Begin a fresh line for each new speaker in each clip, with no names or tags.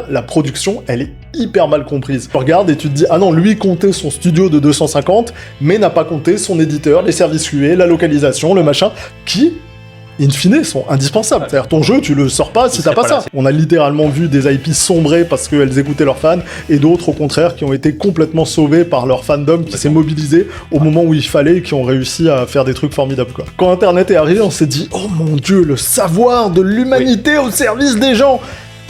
la production, elle est hyper mal comprise. Tu regardes et tu te dis, ah non, lui comptait son studio de 250, mais n'a pas compté son éditeur, les services QA, la localisation, le machin, qui, in fine, sont indispensables. C'est-à-dire, ton jeu, tu le sors pas si t'as pas ça. On a littéralement vu des IP sombrer parce qu'elles écoutaient leurs fans, et d'autres, au contraire, qui ont été complètement sauvés par leur fandom, qui s'est mobilisé au moment où il fallait, et qui ont réussi à faire des trucs formidables, quoi. Quand Internet est arrivé, on s'est dit, oh mon Dieu, le savoir de l'humanité au service des gens.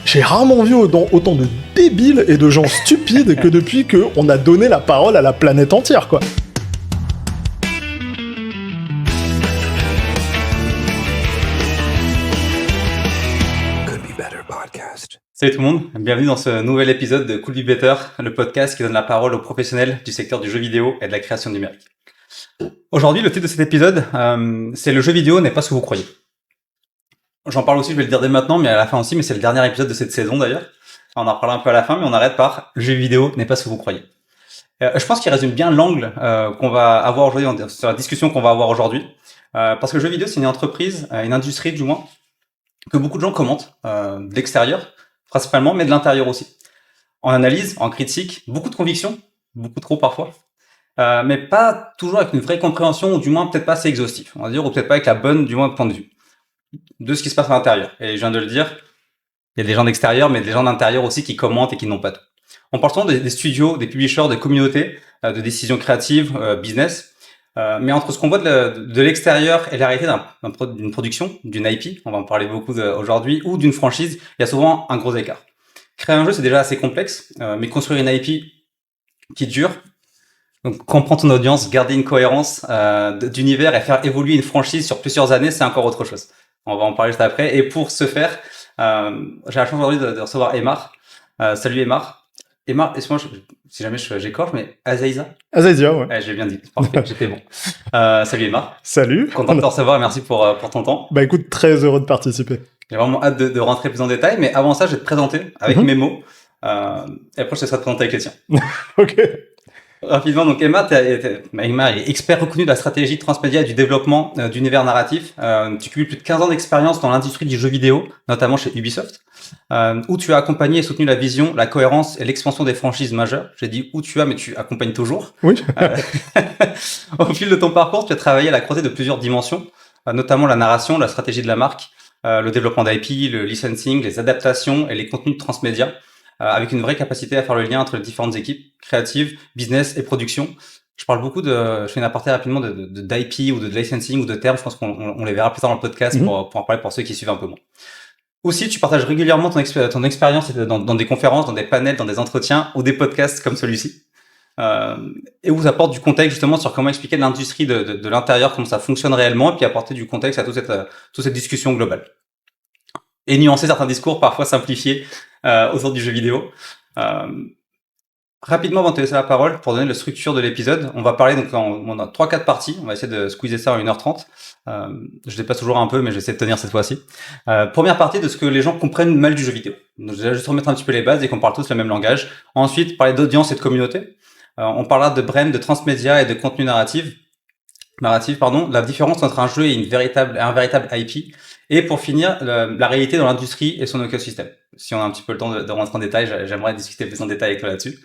J'ai rarement vu autant de débiles et de gens stupides que depuis qu'on a donné la parole à la planète entière, quoi.
Salut tout le monde, bienvenue dans ce nouvel épisode de Could Be Better, le podcast qui donne la parole aux professionnels du secteur du jeu vidéo et de la création numérique. Aujourd'hui, le titre de cet épisode, c'est « Le jeu vidéo n'est pas ce que vous croyez ». J'en parle aussi, je vais le dire dès maintenant, mais à la fin aussi, mais c'est le dernier épisode de cette saison d'ailleurs. On en reparlera un peu à la fin, mais on arrête par « Le jeu vidéo n'est pas ce que vous croyez ». Je pense qu'il résume bien l'angle qu'on va avoir aujourd'hui, sur la discussion qu'on va avoir aujourd'hui. Parce que le jeu vidéo, c'est une entreprise, une industrie du moins, que beaucoup de gens commentent de l'extérieur, principalement, mais de l'intérieur aussi. En analyse, en critique, beaucoup de conviction, beaucoup trop parfois, mais pas toujours avec une vraie compréhension, ou du moins peut-être pas assez exhaustif, on va dire, ou peut-être pas avec la bonne, du moins, point de vue de ce qui se passe à l'intérieur. Et je viens de le dire, il y a des gens d'extérieur, mais des gens d'intérieur aussi qui commentent et qui n'ont pas tout. On parle souvent des studios, des publishers, des communautés, de décisions créatives, business, mais entre ce qu'on voit de l'extérieur et la réalité d'une production, d'une IP, on va en parler beaucoup aujourd'hui, ou d'une franchise, il y a souvent un gros écart. Créer un jeu, c'est déjà assez complexe, mais construire une IP qui dure, donc comprendre ton audience, garder une cohérence d'univers et faire évoluer une franchise sur plusieurs années, c'est encore autre chose. On va en parler juste après. Et pour ce faire, j'ai la chance aujourd'hui de recevoir Aymar. Salut Aymar. Aymar, excuse-moi, si jamais j'écorche, mais Azaïza, ouais. J'ai bien dit, parfait, j'étais bon. Salut Aymar.
Salut.
Content de te recevoir et merci pour ton temps.
Bah écoute, très heureux de participer.
J'ai vraiment hâte de rentrer plus en détail, mais avant ça, je vais te présenter avec mes mots. Et après, je te laisserai te présenter avec les tiens.
Ok.
Rapidement, donc Aymar est expert reconnu de la stratégie transmédia et du développement d'univers narratif. Tu cumules plus de 15 ans d'expérience dans l'industrie du jeu vidéo, notamment chez Ubisoft, où tu as accompagné et soutenu la vision, la cohérence et l'expansion des franchises majeures. J'ai dit où tu as, mais tu accompagnes toujours.
Oui.
Au fil de ton parcours, tu as travaillé à la croisée de plusieurs dimensions, notamment la narration, la stratégie de la marque, le développement d'IP, le licensing, les adaptations et les contenus de transmédia, avec une vraie capacité à faire le lien entre les différentes équipes créatives, business et production. Je parle beaucoup je fais une aparté rapidement d'IP ou de licensing ou de termes. Je pense qu'on les verra plus tard dans le podcast pour en parler pour ceux qui suivent un peu moins. Aussi, tu partages régulièrement ton expérience dans des conférences, dans des panels, dans des entretiens ou des podcasts comme celui-ci. Et vous apporte du contexte justement sur comment expliquer l'industrie de l'intérieur, comment ça fonctionne réellement, et puis apporter du contexte à toute cette discussion globale. Et nuancer certains discours parfois simplifiés autour du jeu vidéo. Rapidement, avant de te laisser la parole, pour donner la structure de l'épisode, on va parler, donc on a 3-4 parties, on va essayer de squeezer ça en 1h30. Je dépasse toujours un peu, mais j'essaie de tenir cette fois-ci. Première partie de ce que les gens comprennent mal du jeu vidéo. Donc, je vais juste remettre un petit peu les bases et qu'on parle tous le même langage. Ensuite, parler d'audience et de communauté. On parlera de brand, de transmédia et de contenu narratif, la différence entre un jeu et un véritable IP. Et pour finir, la réalité dans l'industrie et son écosystème. Si on a un petit peu le temps de rentrer en détail, j'aimerais discuter plus en détail avec toi là-dessus.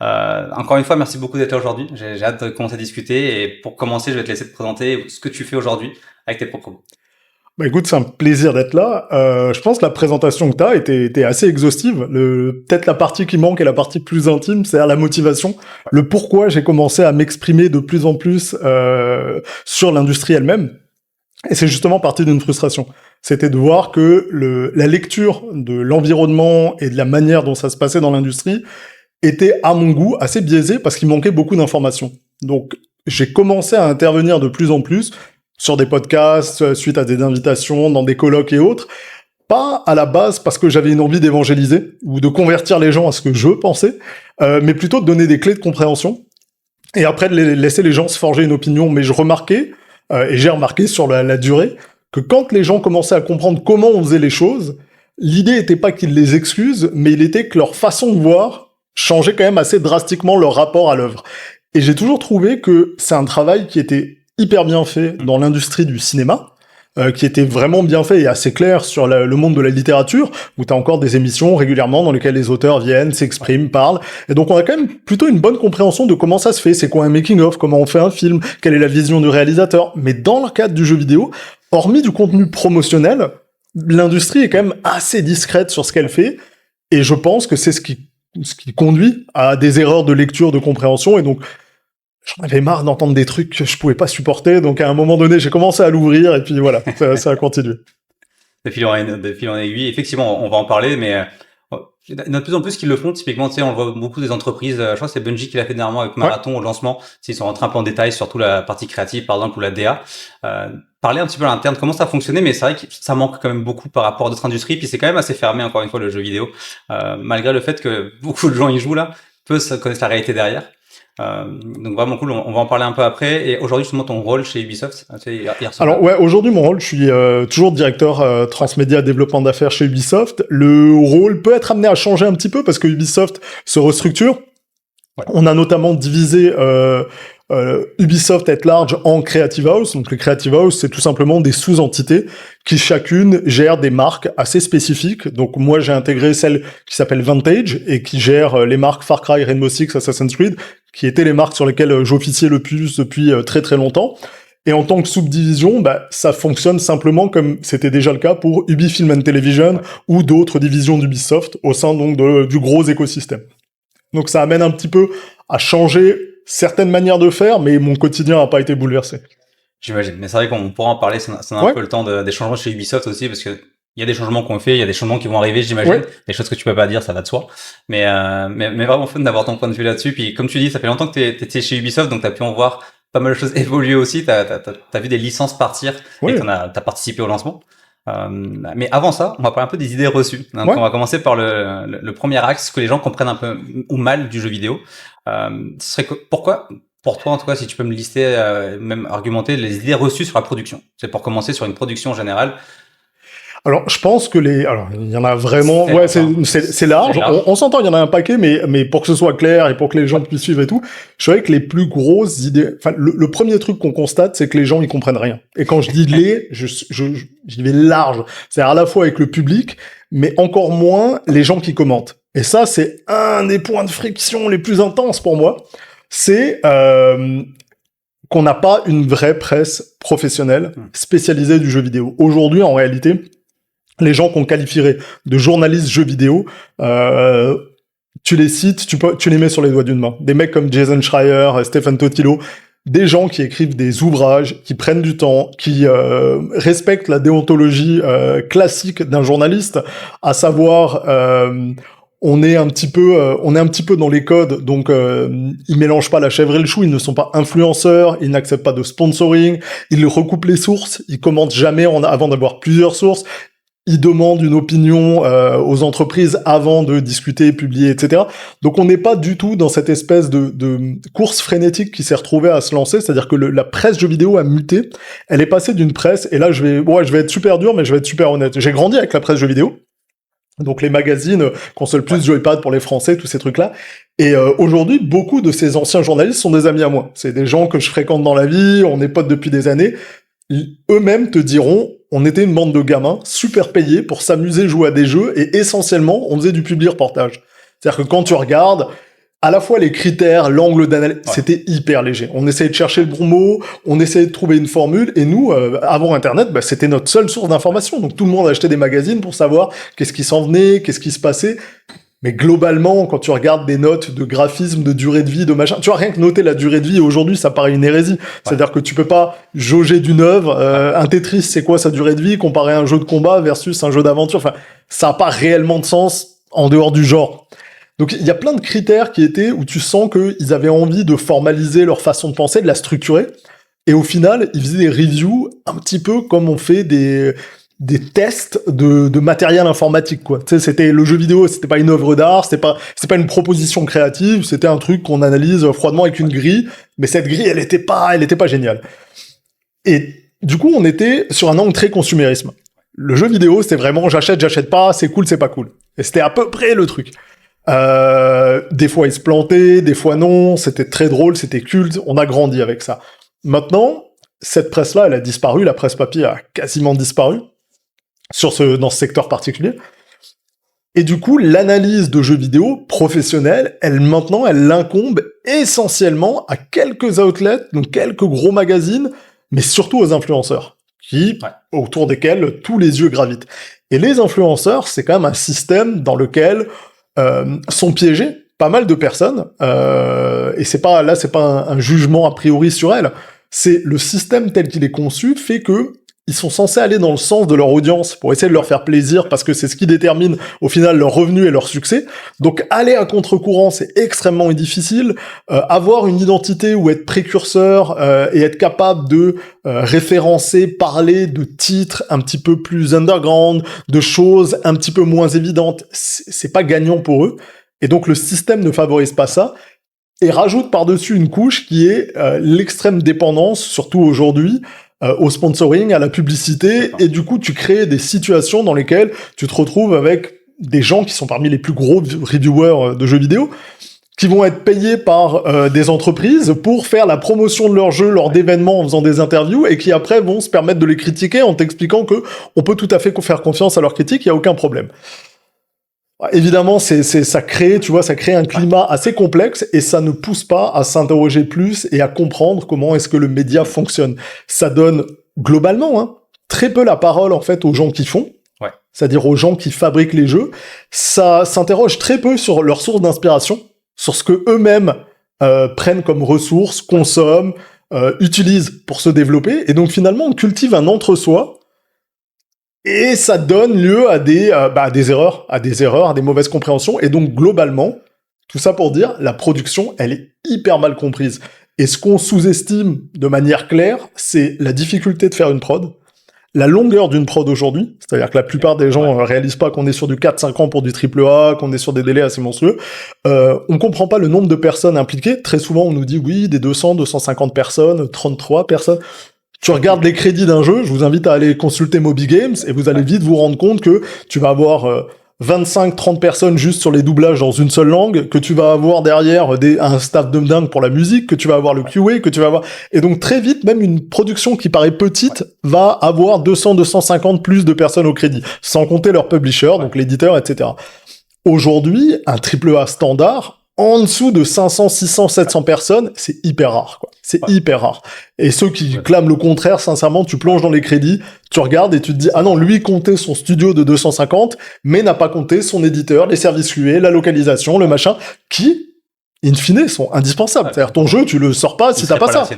Encore une fois, merci beaucoup d'être là aujourd'hui. J'ai hâte de commencer à discuter. Et pour commencer, je vais te laisser te présenter ce que tu fais aujourd'hui avec tes propres mots.
Bah écoute, c'est un plaisir d'être là. Je pense que la présentation que tu as était assez exhaustive. Peut-être la partie qui manque est la partie plus intime, c'est-à-dire la motivation, le pourquoi j'ai commencé à m'exprimer de plus en plus sur l'industrie elle-même. Et c'est justement parti d'une frustration. C'était de voir que la lecture de l'environnement et de la manière dont ça se passait dans l'industrie était, à mon goût, assez biaisée parce qu'il manquait beaucoup d'informations. Donc, j'ai commencé à intervenir de plus en plus sur des podcasts, suite à des invitations, dans des colloques et autres, pas à la base parce que j'avais une envie d'évangéliser ou de convertir les gens à ce que je pensais, mais plutôt de donner des clés de compréhension et après de laisser les gens se forger une opinion. Mais je remarquais, et j'ai remarqué sur la durée, que quand les gens commençaient à comprendre comment on faisait les choses, l'idée était pas qu'ils les excusent, mais il était que leur façon de voir changeait quand même assez drastiquement leur rapport à l'œuvre. Et j'ai toujours trouvé que c'est un travail qui était hyper bien fait dans l'industrie du cinéma, qui était vraiment bien fait et assez clair sur le monde de la littérature, où tu as encore des émissions régulièrement dans lesquelles les auteurs viennent, s'expriment, parlent. Et donc on a quand même plutôt une bonne compréhension de comment ça se fait, c'est quoi un making-of, comment on fait un film, quelle est la vision du réalisateur. Mais dans le cadre du jeu vidéo, hormis du contenu promotionnel, l'industrie est quand même assez discrète sur ce qu'elle fait, et je pense que c'est ce qui conduit à des erreurs de lecture, de compréhension, et donc j'en avais marre d'entendre des trucs que je pouvais pas supporter, donc à un moment donné, j'ai commencé à l'ouvrir, et puis voilà, ça a continué.
De fil en aiguille, effectivement, on va en parler, mais il y en a de plus en plus qui le font. Typiquement, tu sais, on le voit beaucoup des entreprises. Je crois que c'est Bungie qui l'a fait dernièrement avec Marathon au lancement. Ils sont rentrés un peu en détail, surtout la partie créative, par exemple, ou la DA. Parler un petit peu à l'interne, comment ça fonctionnait, mais c'est vrai que ça manque quand même beaucoup par rapport à d'autres industries. Puis c'est quand même assez fermé, encore une fois, le jeu vidéo, malgré le fait que beaucoup de gens y jouent là, peu connaissent la réalité derrière. Donc vraiment cool, on va en parler un peu après. Et aujourd'hui, justement, ton rôle chez Ubisoft, tu sais, hier soir.
Alors ouais, aujourd'hui mon rôle, je suis toujours directeur transmédia développement d'affaires chez Ubisoft. Le rôle peut être amené à changer un petit peu parce que Ubisoft se restructure. Ouais. On a notamment divisé Ubisoft at large en Creative House. Donc les Creative House, c'est tout simplement des sous-entités qui chacune gèrent des marques assez spécifiques. Donc moi, j'ai intégré celle qui s'appelle Vantage et qui gère les marques Far Cry, Rainbow Six, Assassin's Creed, qui étaient les marques sur lesquelles j'officiais le plus depuis très très longtemps. Et en tant que subdivision, ça fonctionne simplement comme c'était déjà le cas pour Ubi Film and Television ou d'autres divisions d'Ubisoft au sein donc du gros écosystème. Donc ça amène un petit peu à changer certaines manières de faire, mais mon quotidien n'a pas été bouleversé.
J'imagine, mais c'est vrai qu'on pourra en parler, ça a un peu le temps des changements chez Ubisoft aussi, parce que il y a des changements qu'on fait, il y a des changements qui vont arriver, j'imagine, des choses que tu peux pas dire, ça va de soi. Mais vraiment fun d'avoir ton point de vue là-dessus. Puis comme tu dis, ça fait longtemps que t'étais chez Ubisoft, donc t'as pu en voir pas mal de choses évoluer aussi. T'as vu des licences partir et t'as participé au lancement. Mais avant ça, on va parler un peu des idées reçues. Donc on va commencer par le premier axe que les gens comprennent un peu ou mal du jeu vidéo. Ce serait pourquoi, pour toi en tout cas, si tu peux me lister, même argumenter les idées reçues sur la production. C'est pour commencer sur une production générale.
Alors, je pense que il y en a vraiment, c'est large. On s'entend, il y en a un paquet, mais pour que ce soit clair et pour que les gens puissent suivre et tout, je dirais que les plus grosses idées, enfin, le premier truc qu'on constate, c'est que les gens, ils comprennent rien. Et quand je dis j'y vais large. C'est-à-dire à la fois avec le public, mais encore moins les gens qui commentent. Et ça, c'est un des points de friction les plus intenses pour moi. C'est, qu'on n'a pas une vraie presse professionnelle spécialisée du jeu vidéo. Aujourd'hui, en réalité, les gens qu'on qualifierait de journalistes jeux vidéo, tu les cites, tu les mets sur les doigts d'une main. Des mecs comme Jason Schreier, Stephen Totilo, des gens qui écrivent des ouvrages, qui prennent du temps, qui respectent la déontologie classique d'un journaliste, à savoir on est un petit peu dans les codes, donc ils mélangent pas la chèvre et le chou, ils ne sont pas influenceurs, ils n'acceptent pas de sponsoring, ils recoupent les sources, ils commentent jamais avant d'avoir plusieurs sources. Ils demandent une opinion aux entreprises avant de discuter, publier, etc. Donc on n'est pas du tout dans cette espèce de course frénétique qui s'est retrouvée à se lancer, c'est-à-dire que la presse jeux vidéo a muté, elle est passée d'une presse, et là je vais être super dur, mais je vais être super honnête. J'ai grandi avec la presse jeux vidéo, donc les magazines, Console Plus, Joypad pour les Français, tous ces trucs-là. Et aujourd'hui, beaucoup de ces anciens journalistes sont des amis à moi. C'est des gens que je fréquente dans la vie, on est potes depuis des années. Eux-mêmes te diront, on était une bande de gamins super payés pour s'amuser, jouer à des jeux, et essentiellement, on faisait du public reportage. C'est-à-dire que quand tu regardes, à la fois les critères, l'angle d'analyse, c'était hyper léger. On essayait de chercher le bon mot, on essayait de trouver une formule, et nous, avant Internet, c'était notre seule source d'information. Donc tout le monde achetait des magazines pour savoir qu'est-ce qui s'en venait, qu'est-ce qui se passait. Mais globalement, quand tu regardes des notes de graphisme, de durée de vie, de machin, tu vois, rien que noter la durée de vie, aujourd'hui, ça paraît une hérésie. C'est-à-dire que tu peux pas jauger d'une œuvre, un Tetris, c'est quoi sa durée de vie, comparé à un jeu de combat versus un jeu d'aventure. Enfin, ça a pas réellement de sens en dehors du genre. Donc, il y a plein de critères qui étaient où tu sens qu'ils avaient envie de formaliser leur façon de penser, de la structurer. Et au final, ils faisaient des reviews un petit peu comme on fait des tests de matériel informatique, quoi. Tu sais, c'était le jeu vidéo, c'était pas une œuvre d'art, c'était pas une proposition créative, c'était un truc qu'on analyse froidement avec une grille, mais cette grille, elle était pas géniale. Et du coup, on était sur un angle très consumérisme. Le jeu vidéo, c'était vraiment j'achète pas, c'est cool, c'est pas cool. Et c'était à peu près le truc. Des fois, ils se plantaient, des fois non, c'était très drôle, c'était culte, on a grandi avec ça. Maintenant, cette presse-là, elle a disparu, la presse papier a quasiment disparu dans ce secteur particulier. Et du coup, l'analyse de jeux vidéo professionnels, elle incombe essentiellement à quelques outlets, donc quelques gros magazines, mais surtout aux influenceurs, autour desquels tous les yeux gravitent. Et les influenceurs, c'est quand même un système dans lequel sont piégés pas mal de personnes, et c'est pas un jugement a priori sur elles. C'est le système tel qu'il est conçu fait que ils sont censés aller dans le sens de leur audience pour essayer de leur faire plaisir parce que c'est ce qui détermine au final leur revenu et leur succès. Donc aller à contre-courant, c'est extrêmement difficile. Avoir une identité ou être précurseur et être capable de référencer, parler de titres un petit peu plus underground, de choses un petit peu moins évidentes, c'est pas gagnant pour eux. Et donc le système ne favorise pas ça. Et rajoute par-dessus une couche qui est l'extrême dépendance, surtout aujourd'hui, au sponsoring, à la publicité, et du coup tu crées des situations dans lesquelles tu te retrouves avec des gens qui sont parmi les plus gros reviewers de jeux vidéo, qui vont être payés par des entreprises pour faire la promotion de leurs jeux lors d'événements en faisant des interviews, et qui après vont se permettre de les critiquer en t'expliquant que on peut tout à fait faire confiance à leurs critiques, il n'y a aucun problème. Évidemment, ça crée un climat assez complexe et ça ne pousse pas à s'interroger plus et à comprendre comment est-ce que le média fonctionne. Ça donne globalement très peu la parole en fait aux gens qui font, c'est-à-dire aux gens qui fabriquent les jeux. Ça s'interroge très peu sur leurs sources d'inspiration, sur ce que eux-mêmes prennent comme ressources, consomment, utilisent pour se développer. Et donc finalement, on cultive un entre-soi. Et ça donne lieu à des erreurs, à des mauvaises compréhensions. Et donc, globalement, tout ça pour dire, la production, elle est hyper mal comprise. Et ce qu'on sous-estime de manière claire, c'est la difficulté de faire une prod, la longueur d'une prod aujourd'hui. C'est-à-dire que la plupart des gens réalisent pas qu'on est sur du 4-5 ans pour du AAA, qu'on est sur des délais assez monstrueux. On comprend pas le nombre de personnes impliquées. Très souvent, on nous dit, oui, des 200, 250 personnes, 33 personnes. Tu regardes les crédits d'un jeu, je vous invite à aller consulter Moby Games, et vous allez vite vous rendre compte que tu vas avoir 25-30 personnes juste sur les doublages dans une seule langue, que tu vas avoir derrière un staff de dingue pour la musique, que tu vas avoir le QA, que tu vas avoir... Et donc très vite, même une production qui paraît petite va avoir 200-250 plus de personnes au crédit, sans compter leur publisher, donc l'éditeur, etc. Aujourd'hui, un AAA standard, en dessous de 500, 600, 700 personnes, c'est hyper rare, quoi. C'est hyper rare. Et ceux qui clament le contraire, sincèrement, tu plonges dans les crédits, tu regardes et tu te dis, ah non, lui comptait son studio de 250, mais n'a pas compté son éditeur, les services QA, la localisation, le machin, qui, in fine, sont indispensables. C'est-à-dire, ton jeu, tu le sors pas si t'as pas ça.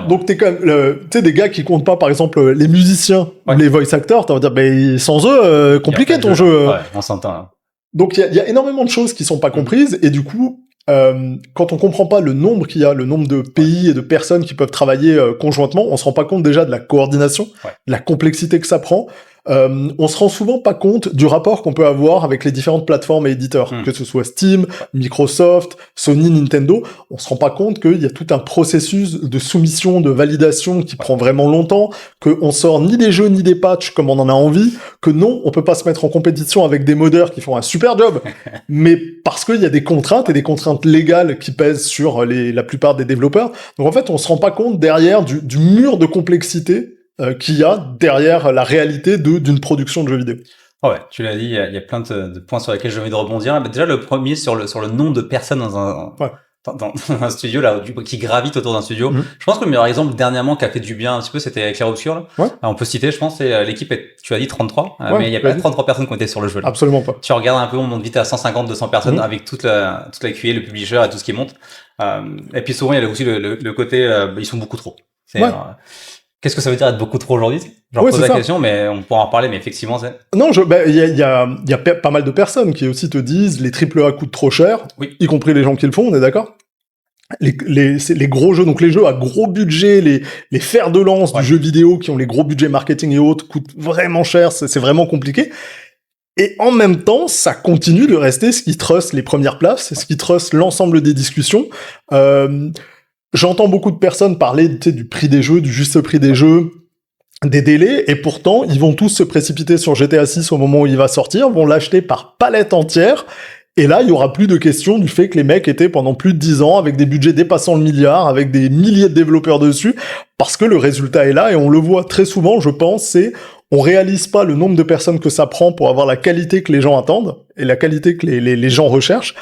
Donc, t'es quand même, tu sais, des gars qui comptent pas, par exemple, les musiciens, ou les voice actors, t'as dire, ben, sans eux, compliqué ton jeu.
Ouais, on s'entend, hein.
Donc il y a énormément de choses qui sont pas comprises, et du coup, quand on comprend pas le nombre qu'il y a, le nombre de pays et de personnes qui peuvent travailler conjointement, on se rend pas compte déjà de la coordination, de la complexité que ça prend. On se rend souvent pas compte du rapport qu'on peut avoir avec les différentes plateformes et éditeurs, que ce soit Steam, Microsoft, Sony, Nintendo. On se rend pas compte qu'il y a tout un processus de soumission, de validation qui prend vraiment longtemps, qu'on sort ni des jeux ni des patchs comme on en a envie, que non, on peut pas se mettre en compétition avec des modeurs qui font un super job, mais parce qu'il y a des contraintes et des contraintes légales qui pèsent sur la plupart des développeurs. Donc en fait, on se rend pas compte derrière du mur de complexité qu'il y a derrière la réalité d'une production de jeux vidéo.
Ouais, tu l'as dit, il y a plein de points sur lesquels j'ai envie de rebondir. Déjà, le premier sur le nombre de personnes dans un studio là, qui gravitent autour d'un studio. Je pense que le meilleur exemple dernièrement qui a fait du bien un petit peu, c'était Clair Obscur. On peut citer, je pense, c'est l'équipe, tu as dit 33, mais il y a pas 33 personnes qui ont été sur le jeu. Là.
Absolument pas.
Tu regardes un peu, on monte vite à 150, 200 personnes avec toute la QA, le publisher et tout ce qui monte. Et puis souvent, il y a aussi le côté, ils sont beaucoup trop. Qu'est-ce que ça veut dire être beaucoup trop aujourd'hui? J'en pose la question, mais on pourra en reparler, mais effectivement, c'est...
Non, il y a pas mal de personnes qui aussi te disent les AAA coûtent trop cher, y compris les gens qui le font, on est d'accord? Les gros jeux, donc les jeux à gros budget, les fers de lance du jeu vidéo qui ont les gros budgets marketing et autres coûtent vraiment cher, c'est vraiment compliqué. Et en même temps, ça continue de rester ce qui trust les premières places, ce qui trust l'ensemble des discussions. J'entends beaucoup de personnes parler du prix des jeux, du juste prix des jeux, des délais, et pourtant, ils vont tous se précipiter sur GTA 6 au moment où il va sortir, vont l'acheter par palette entière, Et là, il y aura plus de question du fait que les mecs étaient pendant plus de 10 ans avec des budgets dépassant le milliard, avec des milliers de développeurs dessus, parce que le résultat est là et on le voit très souvent, je pense, c'est on réalise pas le nombre de personnes que ça prend pour avoir la qualité que les gens attendent et la qualité que les gens recherchent.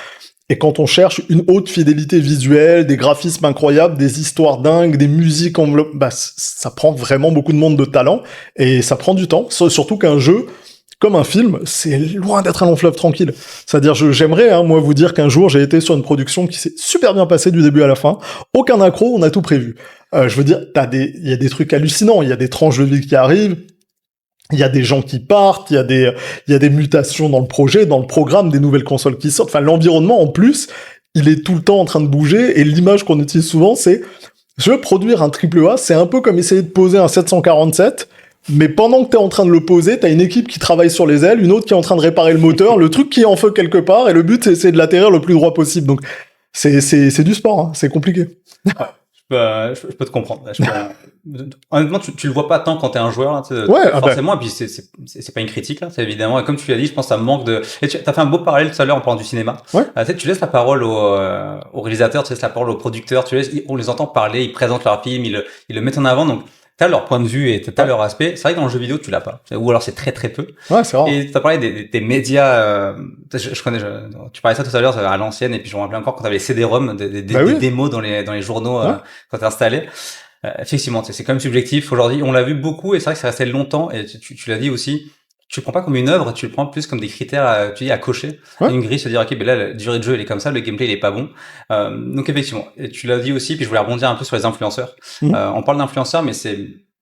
Et quand on cherche une haute fidélité visuelle, des graphismes incroyables, des histoires dingues, des musiques enveloppées, bah, ça prend vraiment beaucoup de monde de talent et ça prend du temps. Surtout qu'un jeu, comme un film, c'est loin d'être un long fleuve tranquille. C'est-à-dire, j'aimerais, moi, vous dire qu'un jour, j'ai été sur une production qui s'est super bien passée du début à la fin. Aucun accro, on a tout prévu. Je veux dire, il y a des trucs hallucinants, il y a des tranches de vie qui arrivent, il y a des gens qui partent, il y a des mutations dans le projet, dans le programme, des nouvelles consoles qui sortent. Enfin, l'environnement, en plus, il est tout le temps en train de bouger, et l'image qu'on utilise souvent, c'est, je veux produire un AAA, c'est un peu comme essayer de poser un 747, mais pendant que t'es en train de le poser, t'as une équipe qui travaille sur les ailes, une autre qui est en train de réparer le moteur, le truc qui est en feu quelque part, et le but, c'est de l'atterrir le plus droit possible. Donc, c'est du sport, hein, c'est compliqué.
Je peux te comprendre. Honnêtement, tu le vois pas tant quand t'es un joueur, là,
ouais,
forcément. Et puis c'est pas une critique, là, c'est évidemment. Et comme tu l'as dit, je pense que ça manque de. Et t'as fait un beau parallèle tout à l'heure en parlant du cinéma.
Ouais.
Tu laisses la parole aux réalisateurs, tu laisses la parole aux producteurs, on les entend parler, ils présentent leur film, ils le mettent en avant. Donc t'as leur point de vue et t'as leur aspect. C'est vrai que dans le jeu vidéo, tu l'as pas. Ou alors c'est très très peu.
Ouais, c'est rare.
Et t'as parlé des médias, tu parlais ça tout à l'heure à l'ancienne, et puis je me rappelais encore quand t'avais les CD-ROM, des démos dans les journaux, quand t'installais. Effectivement, c'est quand même subjectif. Aujourd'hui, on l'a vu beaucoup, et c'est vrai que ça restait longtemps, et tu l'as dit aussi. Tu le prends pas comme une œuvre, tu le prends plus comme des critères à cocher. Une grille, se dire, ok, ben là, la durée de jeu, elle est comme ça, le gameplay, il est pas bon. Donc effectivement, et tu l'as dit aussi, puis je voulais rebondir un peu sur les influenceurs. On parle d'influenceurs, mais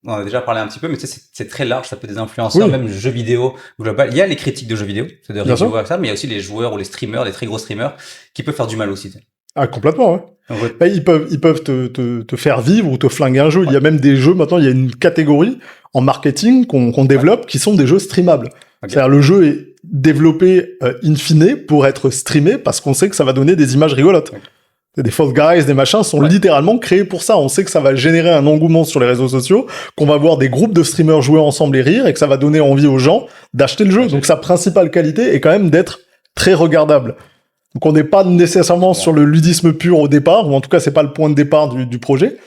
on en a déjà parlé un petit peu, mais tu sais, c'est très large, ça peut être des influenceurs, même jeux vidéo global. Il y a les critiques de jeux vidéo, c'est de reviewer avec ça, mais il y a aussi les joueurs ou les streamers, les très gros streamers, qui peuvent faire du mal aussi.
Ah, complètement, ouais. Bah, ils peuvent te faire vivre ou te flinguer un jeu. Il y a même des jeux, maintenant, il y a une catégorie en marketing qu'on développe qui sont des jeux streamables. C'est-à-dire, le jeu est développé in fine pour être streamé parce qu'on sait que ça va donner des images rigolotes. Des Fall Guys, des machins sont littéralement créés pour ça. On sait que ça va générer un engouement sur les réseaux sociaux, qu'on va voir des groupes de streamers jouer ensemble et rire, et que ça va donner envie aux gens d'acheter le jeu. Donc sa principale qualité est quand même d'être très regardable. Donc on n'est pas nécessairement sur le ludisme pur au départ, ou en tout cas c'est pas le point de départ du projet.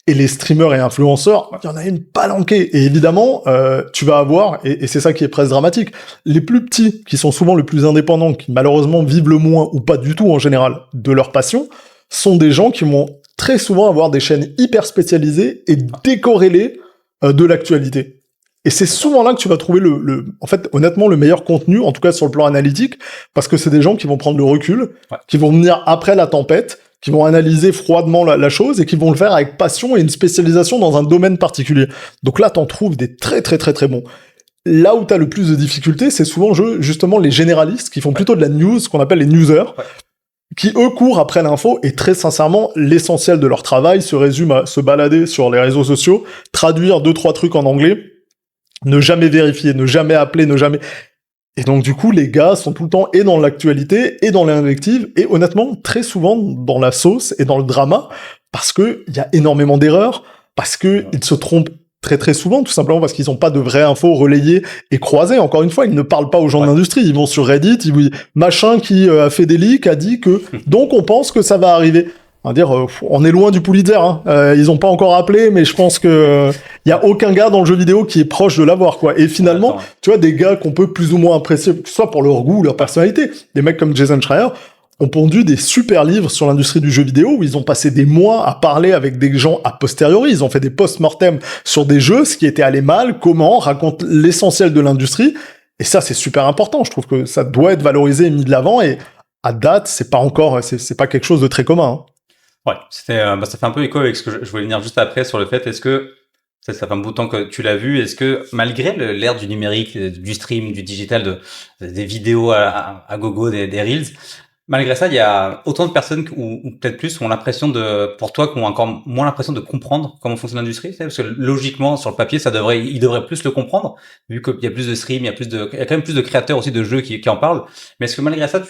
Et les streamers et influenceurs, il y en a une palanquée. Et évidemment, tu vas avoir, et c'est ça qui est presque dramatique, les plus petits, qui sont souvent les plus indépendants, qui malheureusement vivent le moins, ou pas du tout en général, de leur passion, sont des gens qui vont très souvent avoir des chaînes hyper spécialisées et décorrélées de l'actualité. Et c'est souvent là que tu vas trouver en fait, honnêtement, le meilleur contenu, en tout cas sur le plan analytique, parce que c'est des gens qui vont prendre le recul, qui vont venir après la tempête, qui vont analyser froidement la chose et qui vont le faire avec passion et une spécialisation dans un domaine particulier. Donc là, t'en trouves des très très très très bons. Là où t'as le plus de difficultés, c'est souvent justement les généralistes qui font plutôt de la news, ce qu'on appelle les newsers, qui eux courent après l'info, et très sincèrement, l'essentiel de leur travail se résume à se balader sur les réseaux sociaux, traduire 2-3 trucs en anglais, ne jamais vérifier, ne jamais appeler, ne jamais... Et donc du coup, les gars sont tout le temps et dans l'actualité, et dans l'invective, et honnêtement, très souvent dans la sauce et dans le drama, parce que il y a énormément d'erreurs, parce que ils se trompent très très souvent, tout simplement parce qu'ils n'ont pas de vraies infos relayées et croisées. Encore une fois, ils ne parlent pas aux gens de l'industrie, ils vont sur Reddit, ils disent machin qui a fait des leaks, a dit que donc on pense que ça va arriver. On va dire, on est loin du Pulitzer, hein. Ils ont pas encore appelé, mais je pense que y a aucun gars dans le jeu vidéo qui est proche de l'avoir, quoi. Et finalement, tu vois, des gars qu'on peut plus ou moins apprécier, que ce soit pour leur goût ou leur personnalité, des mecs comme Jason Schreier ont pondu des super livres sur l'industrie du jeu vidéo où ils ont passé des mois à parler avec des gens a posteriori. Ils ont fait des post-mortem sur des jeux, ce qui était allé mal, comment, raconte l'essentiel de l'industrie. Et ça, c'est super important. Je trouve que ça doit être valorisé et mis de l'avant. Et à date, c'est pas quelque chose de très commun, hein.
Ouais, ça fait un peu écho avec ce que je voulais venir juste après sur le fait, est-ce que, ça fait un bout de temps que tu l'as vu, est-ce que malgré l'ère du numérique, du stream, du digital, des vidéos à gogo, des reels, malgré ça, il y a autant de personnes ou peut-être plus qui ont l'impression pour toi, qui ont encore moins l'impression de comprendre comment fonctionne l'industrie, parce que logiquement, sur le papier, ils devraient plus le comprendre, vu qu'il y a plus de stream, il y a quand même plus de créateurs aussi de jeux qui en parlent. Mais est-ce que malgré ça,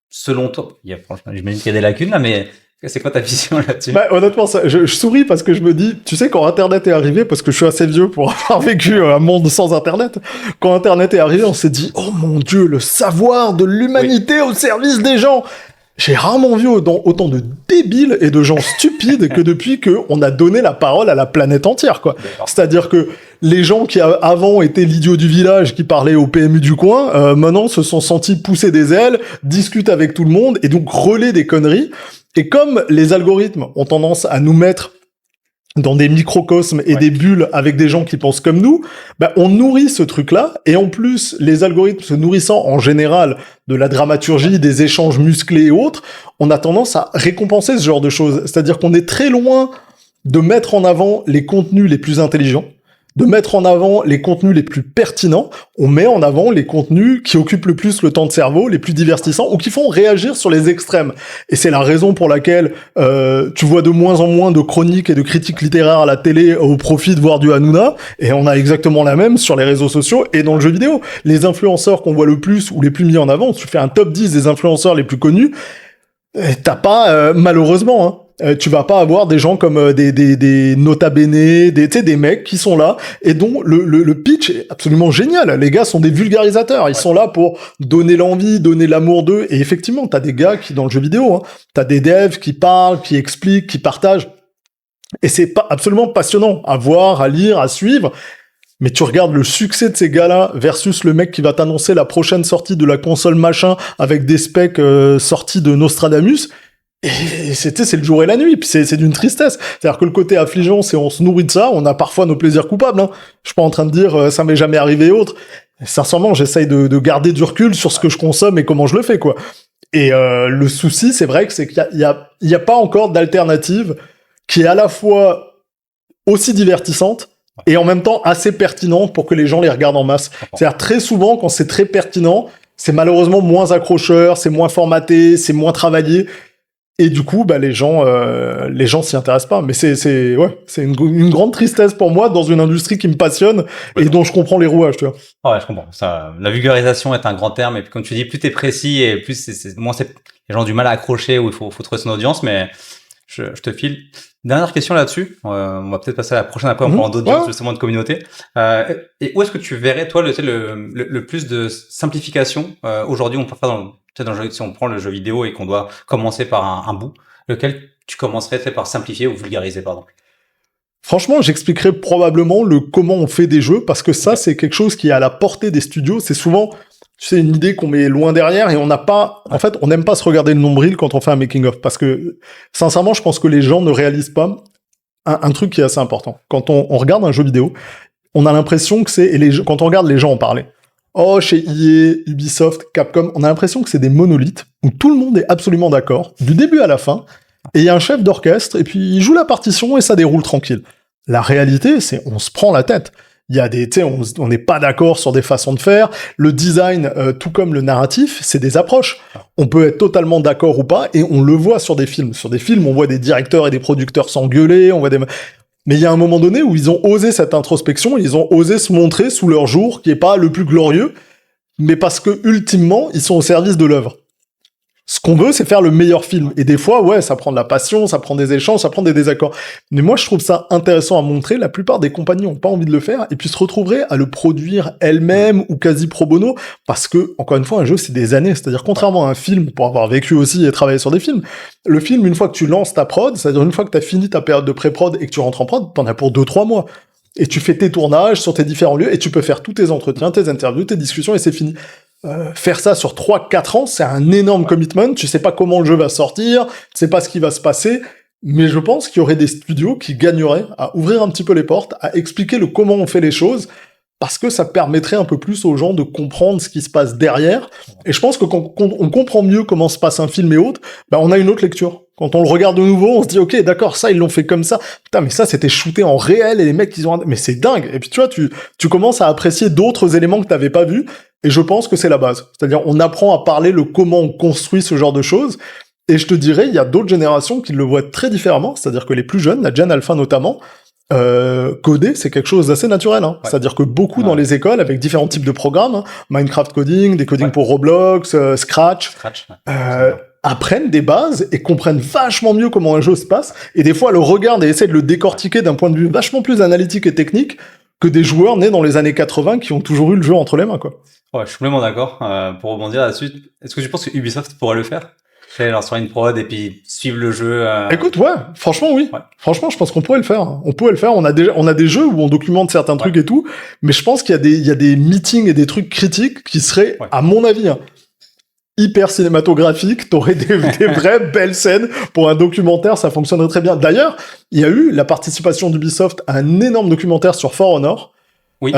selon toi, franchement, j'imagine qu'il y a des lacunes là, mais C'est quoi ta vision là-dessus?
Bah, honnêtement, je souris parce que je me dis, tu sais, quand Internet est arrivé, parce que je suis assez vieux pour avoir vécu un monde sans Internet, quand Internet est arrivé, on s'est dit, oh mon Dieu, le savoir de l'humanité au service des gens. J'ai rarement vu autant de débiles et de gens stupides que depuis qu'on a donné la parole à la planète entière, quoi. C'est-à-dire que les gens qui avant étaient l'idiot du village qui parlait au PMU du coin, maintenant se sont sentis pousser des ailes, discutent avec tout le monde et donc relaient des conneries. Et comme les algorithmes ont tendance à nous mettre dans des microcosmes et des bulles avec des gens qui pensent comme nous, bah, on nourrit ce truc-là, et en plus, les algorithmes se nourrissant en général de la dramaturgie, des échanges musclés et autres, on a tendance à récompenser ce genre de choses. C'est-à-dire qu'on est très loin de mettre en avant les contenus les plus intelligents, de mettre en avant les contenus les plus pertinents, on met en avant les contenus qui occupent le plus le temps de cerveau, les plus divertissants, ou qui font réagir sur les extrêmes. Et c'est la raison pour laquelle tu vois de moins en moins de chroniques et de critiques littéraires à la télé au profit de voir du Hanouna, et on a exactement la même sur les réseaux sociaux et dans le jeu vidéo. Les influenceurs qu'on voit le plus ou les plus mis en avant, tu fais un top 10 des influenceurs les plus connus, t'as pas, malheureusement, hein, tu vas pas avoir des gens comme des nota bene, des mecs qui sont là et dont le pitch est absolument génial. Les gars sont des vulgarisateurs, ils sont là pour donner l'envie, donner l'amour d'eux. Et effectivement, t'as des gars qui dans le jeu vidéo, hein, t'as des devs qui parlent, qui expliquent, qui partagent. Et c'est pas absolument passionnant à voir, à lire, à suivre. Mais tu regardes le succès de ces gars-là versus le mec qui va t'annoncer la prochaine sortie de la console machin avec des specs sortis de Nostradamus. Et c'est le jour et la nuit, puis c'est d'une tristesse. C'est-à-dire que le côté affligeant, c'est on se nourrit de ça, on a parfois nos plaisirs coupables, hein. Je suis pas en train de dire ça m'est jamais arrivé et autres. Sincèrement, j'essaye de garder du recul sur ce que je consomme et comment je le fais, quoi. Et le souci, c'est vrai que c'est qu'il y a pas encore d'alternative qui est à la fois aussi divertissante et en même temps assez pertinente pour que les gens les regardent en masse. C'est-à-dire très souvent, quand c'est très pertinent, c'est malheureusement moins accrocheur, c'est moins formaté, c'est moins travaillé. Et du coup, bah, les gens s'y intéressent pas. Mais c'est une grande tristesse pour moi dans une industrie qui me passionne et dont je comprends les rouages, tu vois.
Ah ouais, je comprends. Ça, la vulgarisation est un grand terme. Et puis, comme tu dis, plus t'es précis et plus moins les gens ont du mal à accrocher ou il faut trouver son audience. Mais je te file. Dernière question là-dessus. On va peut-être passer à la prochaine après en parlant d'audience, justement, de communauté. Et où est-ce que tu verrais, toi, le plus de simplification, aujourd'hui, on peut faire dans le jeu, si on prend le jeu vidéo et qu'on doit commencer par un bout, lequel tu commencerais par simplifier ou vulgariser, pardon?
Franchement, j'expliquerais probablement le comment on fait des jeux, parce que ça, c'est quelque chose qui est à la portée des studios. C'est souvent, tu sais, une idée qu'on met loin derrière et on n'a pas, en fait, on n'aime pas se regarder le nombril quand on fait un making-of, parce que, sincèrement, je pense que les gens ne réalisent pas un truc qui est assez important. Quand on regarde un jeu vidéo, on a l'impression que quand on regarde les gens en parler, oh, chez EA, Ubisoft, Capcom, on a l'impression que c'est des monolithes où tout le monde est absolument d'accord, du début à la fin, et il y a un chef d'orchestre, et puis il joue la partition et ça déroule tranquille. La réalité, c'est on se prend la tête. Il y a tu sais, on n'est pas d'accord sur des façons de faire. Le design, tout comme le narratif, c'est des approches. On peut être totalement d'accord ou pas, et on le voit sur des films. Sur des films, on voit des directeurs et des producteurs s'engueuler, on voit Mais il y a un moment donné où ils ont osé cette introspection, ils ont osé se montrer sous leur jour, qui est pas le plus glorieux, mais parce que, ultimement, ils sont au service de l'œuvre. Ce qu'on veut, c'est faire le meilleur film. Et des fois, ouais, ça prend de la passion, ça prend des échanges, ça prend des désaccords. Mais moi, je trouve ça intéressant à montrer. La plupart des compagnies n'ont pas envie de le faire, et puis se retrouveraient à le produire elles-mêmes ou quasi pro bono, parce que, encore une fois, un jeu, c'est des années. C'est-à-dire, contrairement à un film, pour avoir vécu aussi et travaillé sur des films, le film, une fois que tu lances ta prod, c'est-à-dire une fois que t'as fini ta période de pré-prod et que tu rentres en prod, t'en as pour 2-3 mois. Et tu fais tes tournages sur tes différents lieux, et tu peux faire tous tes entretiens, tes interviews, tes discussions, et c'est fini. Faire ça sur 3-4 ans, c'est un énorme commitment. Tu sais pas comment le jeu va sortir, tu sais pas ce qui va se passer, mais je pense qu'il y aurait des studios qui gagneraient à ouvrir un petit peu les portes, à expliquer le comment on fait les choses, parce que ça permettrait un peu plus aux gens de comprendre ce qui se passe derrière. Et je pense que quand on comprend mieux comment se passe un film et autres, bah on a une autre lecture. Quand on le regarde de nouveau, on se dit, ok, d'accord, ça, ils l'ont fait comme ça. Putain, mais ça, c'était shooté en réel et les mecs, ils ont... Mais c'est dingue. Et puis, tu vois, tu commences à apprécier d'autres éléments que t'avais pas vus. Et je pense que c'est la base. C'est-à-dire, on apprend à parler le comment on construit ce genre de choses. Et je te dirais, il y a d'autres générations qui le voient très différemment. C'est-à-dire que les plus jeunes, la Gen Alpha notamment, coder, c'est quelque chose d'assez naturel, hein. Ouais. C'est-à-dire que beaucoup dans les écoles, avec différents types de programmes, hein, Minecraft coding, des codings pour Roblox, Scratch, apprennent des bases et comprennent vachement mieux comment un jeu se passe, et des fois le regardent et essaient de le décortiquer d'un point de vue vachement plus analytique et technique que des joueurs nés dans les années 80 qui ont toujours eu le jeu entre les mains, quoi.
Ouais, je suis complètement d'accord. Pour rebondir là-dessus, est-ce que tu penses que Ubisoft pourrait le faire? Leur sur une prod et puis suivre le jeu.
Écoute, ouais, franchement, oui. Ouais. Franchement, je pense qu'on pourrait le faire. On pourrait le faire. On a des jeux où on documente certains trucs et tout, mais je pense qu'il y a des meetings et des trucs critiques qui seraient, à mon avis, hyper cinématographiques. T'aurais des vraies belles scènes pour un documentaire, ça fonctionnerait très bien. D'ailleurs, il y a eu la participation d'Ubisoft à un énorme documentaire sur For Honor. Oui,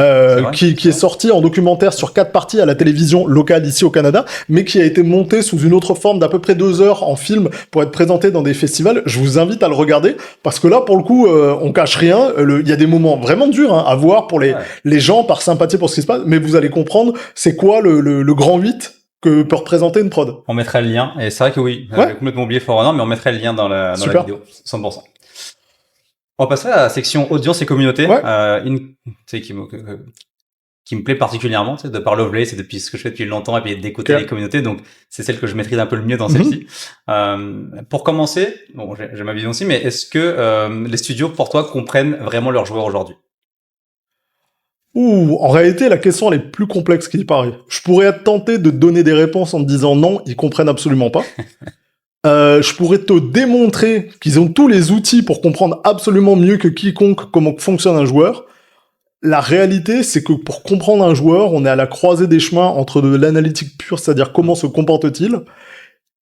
qui est sorti en documentaire sur 4 parties à la télévision locale ici au Canada, mais qui a été monté sous une autre forme d'à peu près 2 heures en film pour être présenté dans des festivals. Je vous invite à le regarder, parce que là, pour le coup, on cache rien. Il y a des moments vraiment durs à voir pour les gens, par sympathie pour ce qui se passe, mais vous allez comprendre c'est quoi le grand 8 que peut représenter une prod.
On mettrait le lien, et c'est vrai que oui, j'avais complètement oublié For Honor, mais on mettrait le lien dans la vidéo, 100%. On va passer à la section audience et communauté, qui me plaît particulièrement, de par Lovelace, c'est depuis ce que je fais depuis longtemps, et puis d'écouter les communautés, donc c'est celle que je maîtrise un peu le mieux dans celle-ci. Pour commencer, bon, j'ai ma vision aussi, mais est-ce que les studios, pour toi, comprennent vraiment leurs joueurs aujourd'hui?
En réalité, la question elle est plus complexe qu'il paraît. Je pourrais être tenté de donner des réponses en te disant non, ils comprennent absolument pas. Je pourrais te démontrer qu'ils ont tous les outils pour comprendre absolument mieux que quiconque comment fonctionne un joueur. La réalité, c'est que pour comprendre un joueur, on est à la croisée des chemins entre de l'analytique pure, c'est-à-dire comment se comporte-t-il,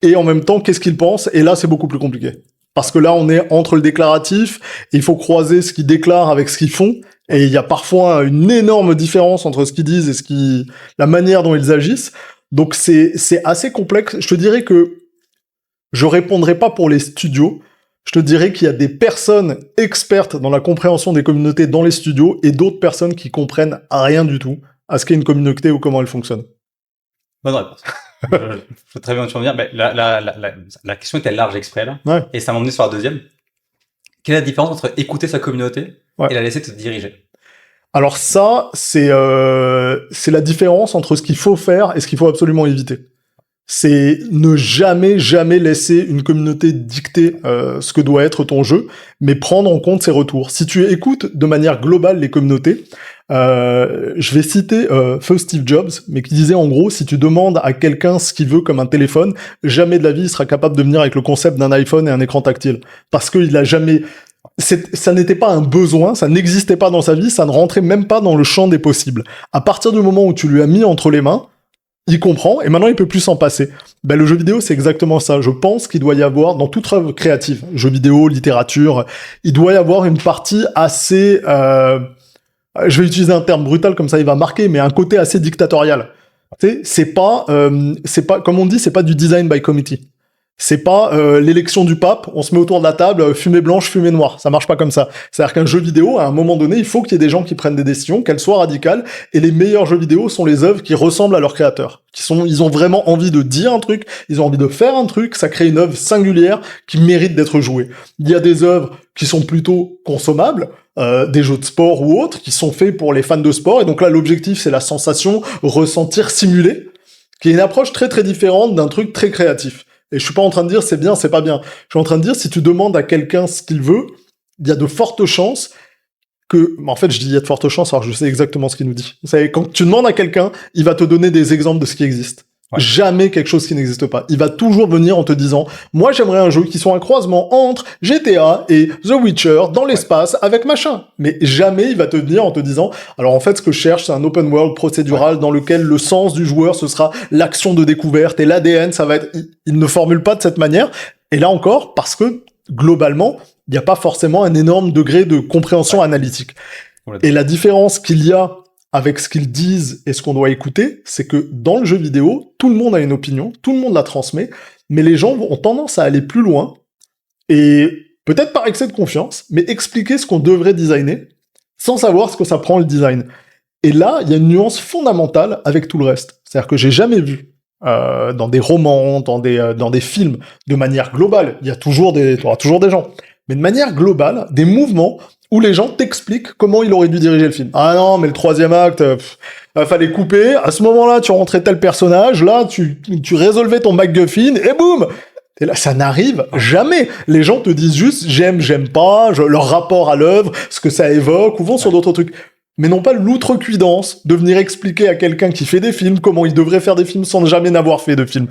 et en même temps, qu'est-ce qu'il pense, et là, c'est beaucoup plus compliqué. Parce que là, on est entre le déclaratif, et il faut croiser ce qu'ils déclarent avec ce qu'ils font, et il y a parfois une énorme différence entre ce qu'ils disent et la manière dont ils agissent. Donc c'est assez complexe. Je te dirais que je répondrai pas pour les studios. Je te dirais qu'il y a des personnes expertes dans la compréhension des communautés dans les studios et d'autres personnes qui comprennent rien du tout à ce qu'est une communauté ou comment elle fonctionne.
Bonne réponse. Je peux très bien te dire. Mais la question était large exprès là, et ça m'a emmené sur la deuxième. Quelle est la différence entre écouter sa communauté et la laisser te diriger?
Alors ça, c'est la différence entre ce qu'il faut faire et ce qu'il faut absolument éviter. C'est ne jamais laisser une communauté dicter ce que doit être ton jeu, mais prendre en compte ses retours. Si tu écoutes de manière globale les communautés, je vais citer feu Steve Jobs, mais qui disait en gros, si tu demandes à quelqu'un ce qu'il veut comme un téléphone, jamais de la vie il sera capable de venir avec le concept d'un iPhone et un écran tactile. Parce qu'il a jamais... ça n'était pas un besoin, ça n'existait pas dans sa vie, ça ne rentrait même pas dans le champ des possibles. À partir du moment où tu lui as mis entre les mains, il comprend, et maintenant il peut plus s'en passer. Ben, le jeu vidéo, c'est exactement ça. Je pense qu'il doit y avoir, dans toute œuvre créative, jeux vidéo, littérature, il doit y avoir une partie assez... je vais utiliser un terme brutal, comme ça il va marquer, mais un côté assez dictatorial. Tu sais, c'est pas, comme on dit, c'est pas du design by committee. C'est pas l'élection du pape, on se met autour de la table, fumée blanche, fumée noire. Ça marche pas comme ça. C'est-à-dire qu'un jeu vidéo, à un moment donné, il faut qu'il y ait des gens qui prennent des décisions, qu'elles soient radicales, et les meilleurs jeux vidéo sont les œuvres qui ressemblent à leurs créateurs. Ils ont vraiment envie de dire un truc, ils ont envie de faire un truc, ça crée une œuvre singulière qui mérite d'être jouée. Il y a des œuvres qui sont plutôt consommables, des jeux de sport ou autres, qui sont faits pour les fans de sport, et donc là, l'objectif, c'est la sensation, ressentir, simuler, qui est une approche très très différente d'un truc très créatif. Et je suis pas en train de dire c'est bien, c'est pas bien. Je suis en train de dire si tu demandes à quelqu'un ce qu'il veut, il y a de fortes chances que... En fait, je dis il y a de fortes chances, alors je sais exactement ce qu'il nous dit. Vous savez, quand tu demandes à quelqu'un, il va te donner des exemples de ce qui existe. Ouais. Jamais quelque chose qui n'existe pas. Il va toujours venir en te disant « Moi, j'aimerais un jeu qui soit un croisement entre GTA et The Witcher dans l'espace avec machin. » Mais jamais il va te venir en te disant « Alors en fait, ce que je cherche, c'est un open world procédural dans lequel le sens du joueur, ce sera l'action de découverte et l'ADN, ça va être... » Il ne formule pas de cette manière. Et là encore, parce que, globalement, il n'y a pas forcément un énorme degré de compréhension analytique. Et la différence qu'il y a avec ce qu'ils disent et ce qu'on doit écouter, c'est que dans le jeu vidéo, tout le monde a une opinion, tout le monde la transmet, mais les gens ont tendance à aller plus loin, et peut-être par excès de confiance, mais expliquer ce qu'on devrait designer, sans savoir ce que ça prend le design. Et là, il y a une nuance fondamentale avec tout le reste. C'est-à-dire que j'ai jamais vu, dans des romans, dans des films, de manière globale, il y aura toujours des gens, mais de manière globale, des mouvements où les gens t'expliquent comment il aurait dû diriger le film. Ah non, mais le 3e acte, fallait couper, à ce moment-là, tu rentrais tel personnage, là, tu résolvais ton MacGuffin, et boum, Et là, ça n'arrive jamais. Les gens te disent juste j'aime pas, leur rapport à l'œuvre, ce que ça évoque, ou vont sur d'autres trucs. Mais non pas l'outrecuidance de venir expliquer à quelqu'un qui fait des films comment il devrait faire des films sans jamais n'avoir fait de film.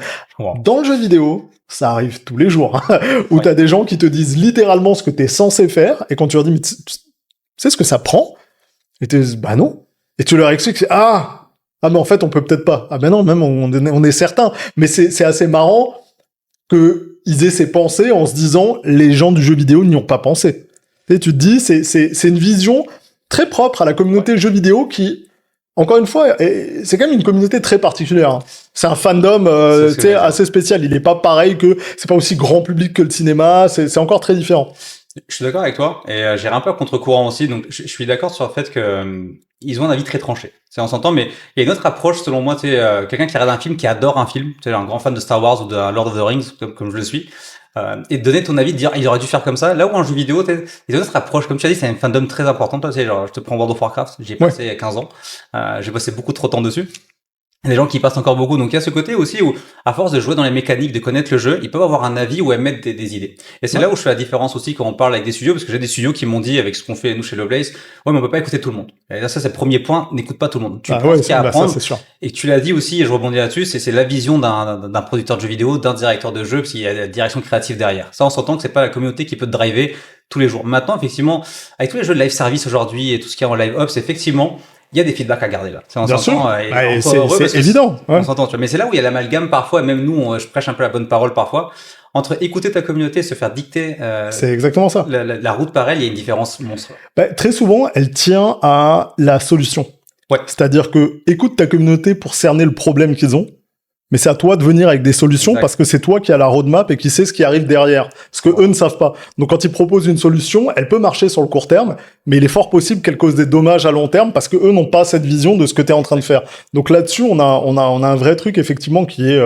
Dans le jeu vidéo, ça arrive tous les jours, hein, où t'as des gens qui te disent littéralement ce que t'es censé faire, et quand tu leur dis mais tu sais ce que ça prend? Et tu dis bah non. Et tu leur expliques ah mais en fait on peut peut-être pas. Ah ben non, même on est certain. Mais c'est assez marrant que ils aient ces pensées en se disant les gens du jeu vidéo n'y ont pas pensé. Tu te dis c'est une vision très propre à la communauté jeu vidéo qui, encore une fois, c'est quand même une communauté très particulière. Hein. C'est un fandom assez spécial. Il est pas pareil que, c'est pas aussi grand public que le cinéma. C'est encore très différent.
Je suis d'accord avec toi et j'irai un peu à contre-courant aussi. Donc je suis d'accord sur le fait que ils ont un avis très tranché. On s'entend, mais il y a une autre approche selon moi. Quelqu'un qui regarde un film, qui adore un film, un grand fan de Star Wars ou de Lord of the Rings, comme je le suis. Et de donner ton avis, de dire il aurait dû faire comme ça. Là où un jeu vidéo, il y a une autre approche, comme tu as dit, c'est un fandom très important. Toi, genre, je te prends World of Warcraft, j'y ai passé 15 ans, j'ai passé beaucoup trop de temps dessus. Il y a des gens qui passent encore beaucoup, donc il y a ce côté aussi où, à force de jouer dans les mécaniques, de connaître le jeu, ils peuvent avoir un avis ou émettre des idées. Et c'est là où je fais la différence aussi quand on parle avec des studios, parce que j'ai des studios qui m'ont dit, avec ce qu'on fait nous chez Lovelace, ouais, mais on peut pas écouter tout le monde. Et là, ça, c'est le premier point, n'écoute pas tout le monde. Tu prends ce qu'il y a à apprendre.
Ça, c'est sûr.
Et tu l'as dit aussi, et je rebondis là-dessus, c'est la vision d'un producteur de jeux vidéo, d'un directeur de jeu, parce qu'il y a la direction créative derrière. Ça, on s'entend que c'est pas la communauté qui peut te driver tous les jours. Maintenant, effectivement, avec tous les jeux de live service aujourd'hui et tout ce qu'il y a en live ops, effectivement, il y a des feedbacks à garder là.
Bien sûr, c'est évident.
On s'entend, tu vois. Mais c'est là où il y a l'amalgame parfois, et même nous, je prêche un peu la bonne parole parfois, entre écouter ta communauté et se faire dicter
c'est exactement ça.
La route par elle, il y a une différence monstre.
Très souvent, elle tient à la solution.
Ouais.
C'est-à-dire que écoute ta communauté pour cerner le problème qu'ils ont, mais c'est à toi de venir avec des solutions parce que c'est toi qui as la roadmap et qui sais ce qui arrive derrière. Ce que eux ne savent pas. Donc quand ils proposent une solution, elle peut marcher sur le court terme, mais il est fort possible qu'elle cause des dommages à long terme parce que eux n'ont pas cette vision de ce que tu es en train de faire. Donc là-dessus, on a un vrai truc effectivement qui est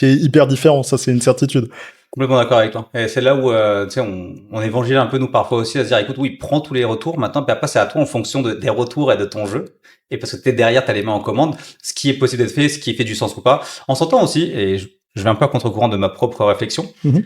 hyper différent. Ça, c'est une certitude.
Complètement d'accord avec toi. Et c'est là où on évangile un peu nous parfois aussi à se dire écoute oui, prends tous les retours maintenant, puis après c'est à toi en fonction des retours et de ton jeu. Et parce que t'es derrière, t'as les mains en commande, ce qui est possible d'être fait, ce qui fait du sens ou pas. On s'entend aussi, et je vais un peu à contre-courant de ma propre réflexion.
Mm-hmm.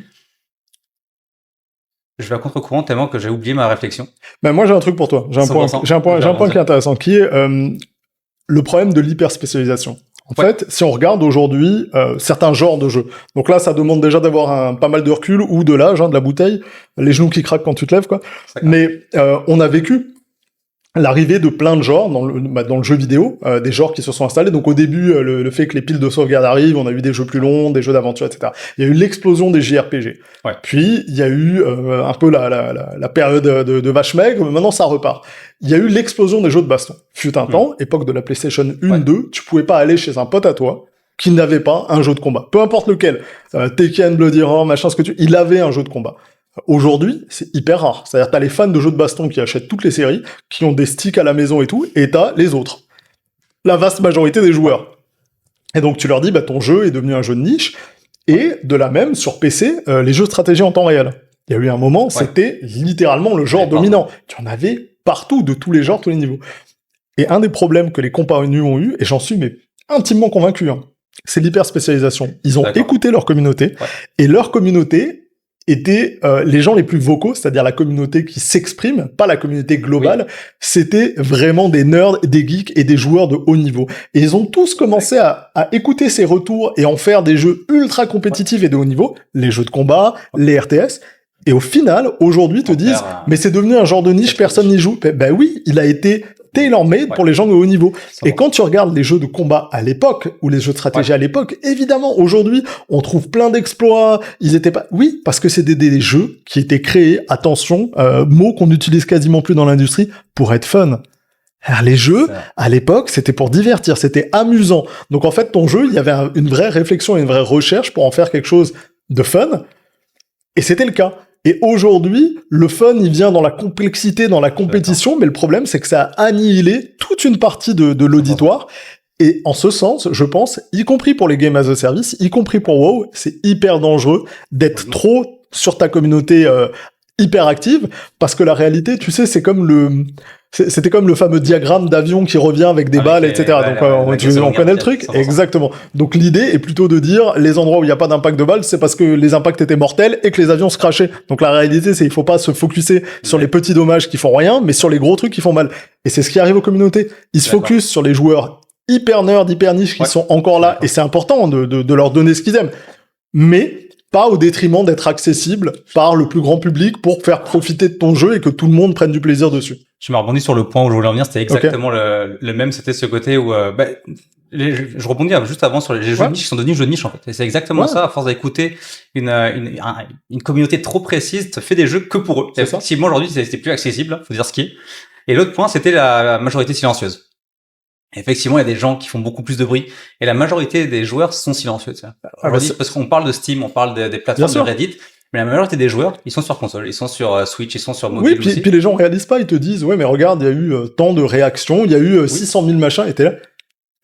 Je vais à contre-courant tellement que j'ai oublié ma réflexion.
Ben moi j'ai un truc pour toi. J'ai un point qui est intéressant, qui est le problème de l'hyperspécialisation. En fait, si on regarde aujourd'hui certains genres de jeux, donc là, ça demande déjà d'avoir pas mal de recul ou de l'âge, de la bouteille, les genoux qui craquent quand tu te lèves, quoi. Mais on a vécu l'arrivée de plein de genres dans le jeu vidéo, des genres qui se sont installés. Donc au début, le fait que les piles de sauvegarde arrivent, on a eu des jeux plus longs, des jeux d'aventure, etc. Il y a eu l'explosion des JRPG.
Ouais.
Puis il y a eu un peu la période de vache maigre, maintenant ça repart. Il y a eu l'explosion des jeux de baston. Fut un temps, époque de la PlayStation 1-2, tu pouvais pas aller chez un pote à toi qui n'avait pas un jeu de combat. Peu importe lequel. Tekken, Bloody Roar, machin, ce que il avait un jeu de combat. Aujourd'hui, c'est hyper rare. C'est-à-dire, t'as les fans de jeux de baston qui achètent toutes les séries, qui ont des sticks à la maison et tout, et t'as les autres. La vaste majorité des joueurs. Et donc, tu leur dis, ton jeu est devenu un jeu de niche, et de la même, sur PC, les jeux de stratégie en temps réel. Il y a eu un moment, c'était littéralement le genre dominant. Tu en avais partout, de tous les genres, tous les niveaux. Et un des problèmes que les compagnies ont eu, et j'en suis intimement convaincu, c'est l'hyperspécialisation. Ils ont écouté leur communauté, et leur communauté étaient les gens les plus vocaux, c'est-à-dire la communauté qui s'exprime, pas la communauté globale, c'était vraiment des nerds, des geeks et des joueurs de haut niveau. Et ils ont tous commencé à écouter ces retours et en faire des jeux ultra compétitifs et de haut niveau, les jeux de combat, les RTS, et au final, aujourd'hui, te disent « Mais c'est devenu un genre de niche, personne n'y joue. » Ben oui, il a été tailor-made pour les gens de haut niveau. Et quand tu regardes les jeux de combat à l'époque, ou les jeux de stratégie à l'époque, évidemment, aujourd'hui, on trouve plein d'exploits, ils étaient pas... Oui, parce que c'est des jeux qui étaient créés, attention, mot qu'on n'utilise quasiment plus dans l'industrie, pour être fun. Alors, les jeux, à l'époque, c'était pour divertir, c'était amusant. Donc en fait, ton jeu, il y avait une vraie réflexion et une vraie recherche pour en faire quelque chose de fun, et c'était le cas. Et aujourd'hui, le fun, il vient dans la complexité, dans la compétition, mais le problème, c'est que ça a annihilé toute une partie de l'auditoire. Et en ce sens, je pense, y compris pour les Game as a Service, y compris pour WoW, c'est hyper dangereux d'être trop sur ta communauté hyper active, parce que la réalité, tu sais, c'était comme le fameux diagramme d'avion qui revient avec des balles, etc. Donc, on connaît le truc. 100%. Exactement. Donc, l'idée est plutôt de dire, les endroits où il n'y a pas d'impact de balles, c'est parce que les impacts étaient mortels et que les avions se crashaient. Donc, la réalité, c'est, il faut pas se focuser sur les petits dommages qui font rien, mais sur les gros trucs qui font mal. Et c'est ce qui arrive aux communautés. Ils se focus sur les joueurs hyper nerds, hyper niches qui sont encore là, et c'est important de leur donner ce qu'ils aiment. Mais, pas au détriment d'être accessible par le plus grand public pour faire profiter de ton jeu et que tout le monde prenne du plaisir dessus.
Je me rebondis sur le point où je voulais en venir, c'était exactement le même, c'était ce côté où je rebondis juste avant sur les jeux de niche qui sont devenus jeux de niche en fait. Et c'est exactement ça, à force d'écouter une communauté trop précise, te fait des jeux que pour eux. Effectivement, aujourd'hui, c'était plus accessible, faut dire ce qui est. Et l'autre point, c'était la majorité silencieuse. Effectivement, il y a des gens qui font beaucoup plus de bruit et la majorité des joueurs sont silencieux. Parce qu'on parle de Steam, on parle des plateformes de Reddit, mais la majorité des joueurs, ils sont sur console, ils sont sur Switch, ils sont sur mobile aussi.
Puis les gens réalisent pas, ils te disent, ouais, mais regarde, il y a eu tant de réactions, il y a eu 600 000 machins, et t'es là.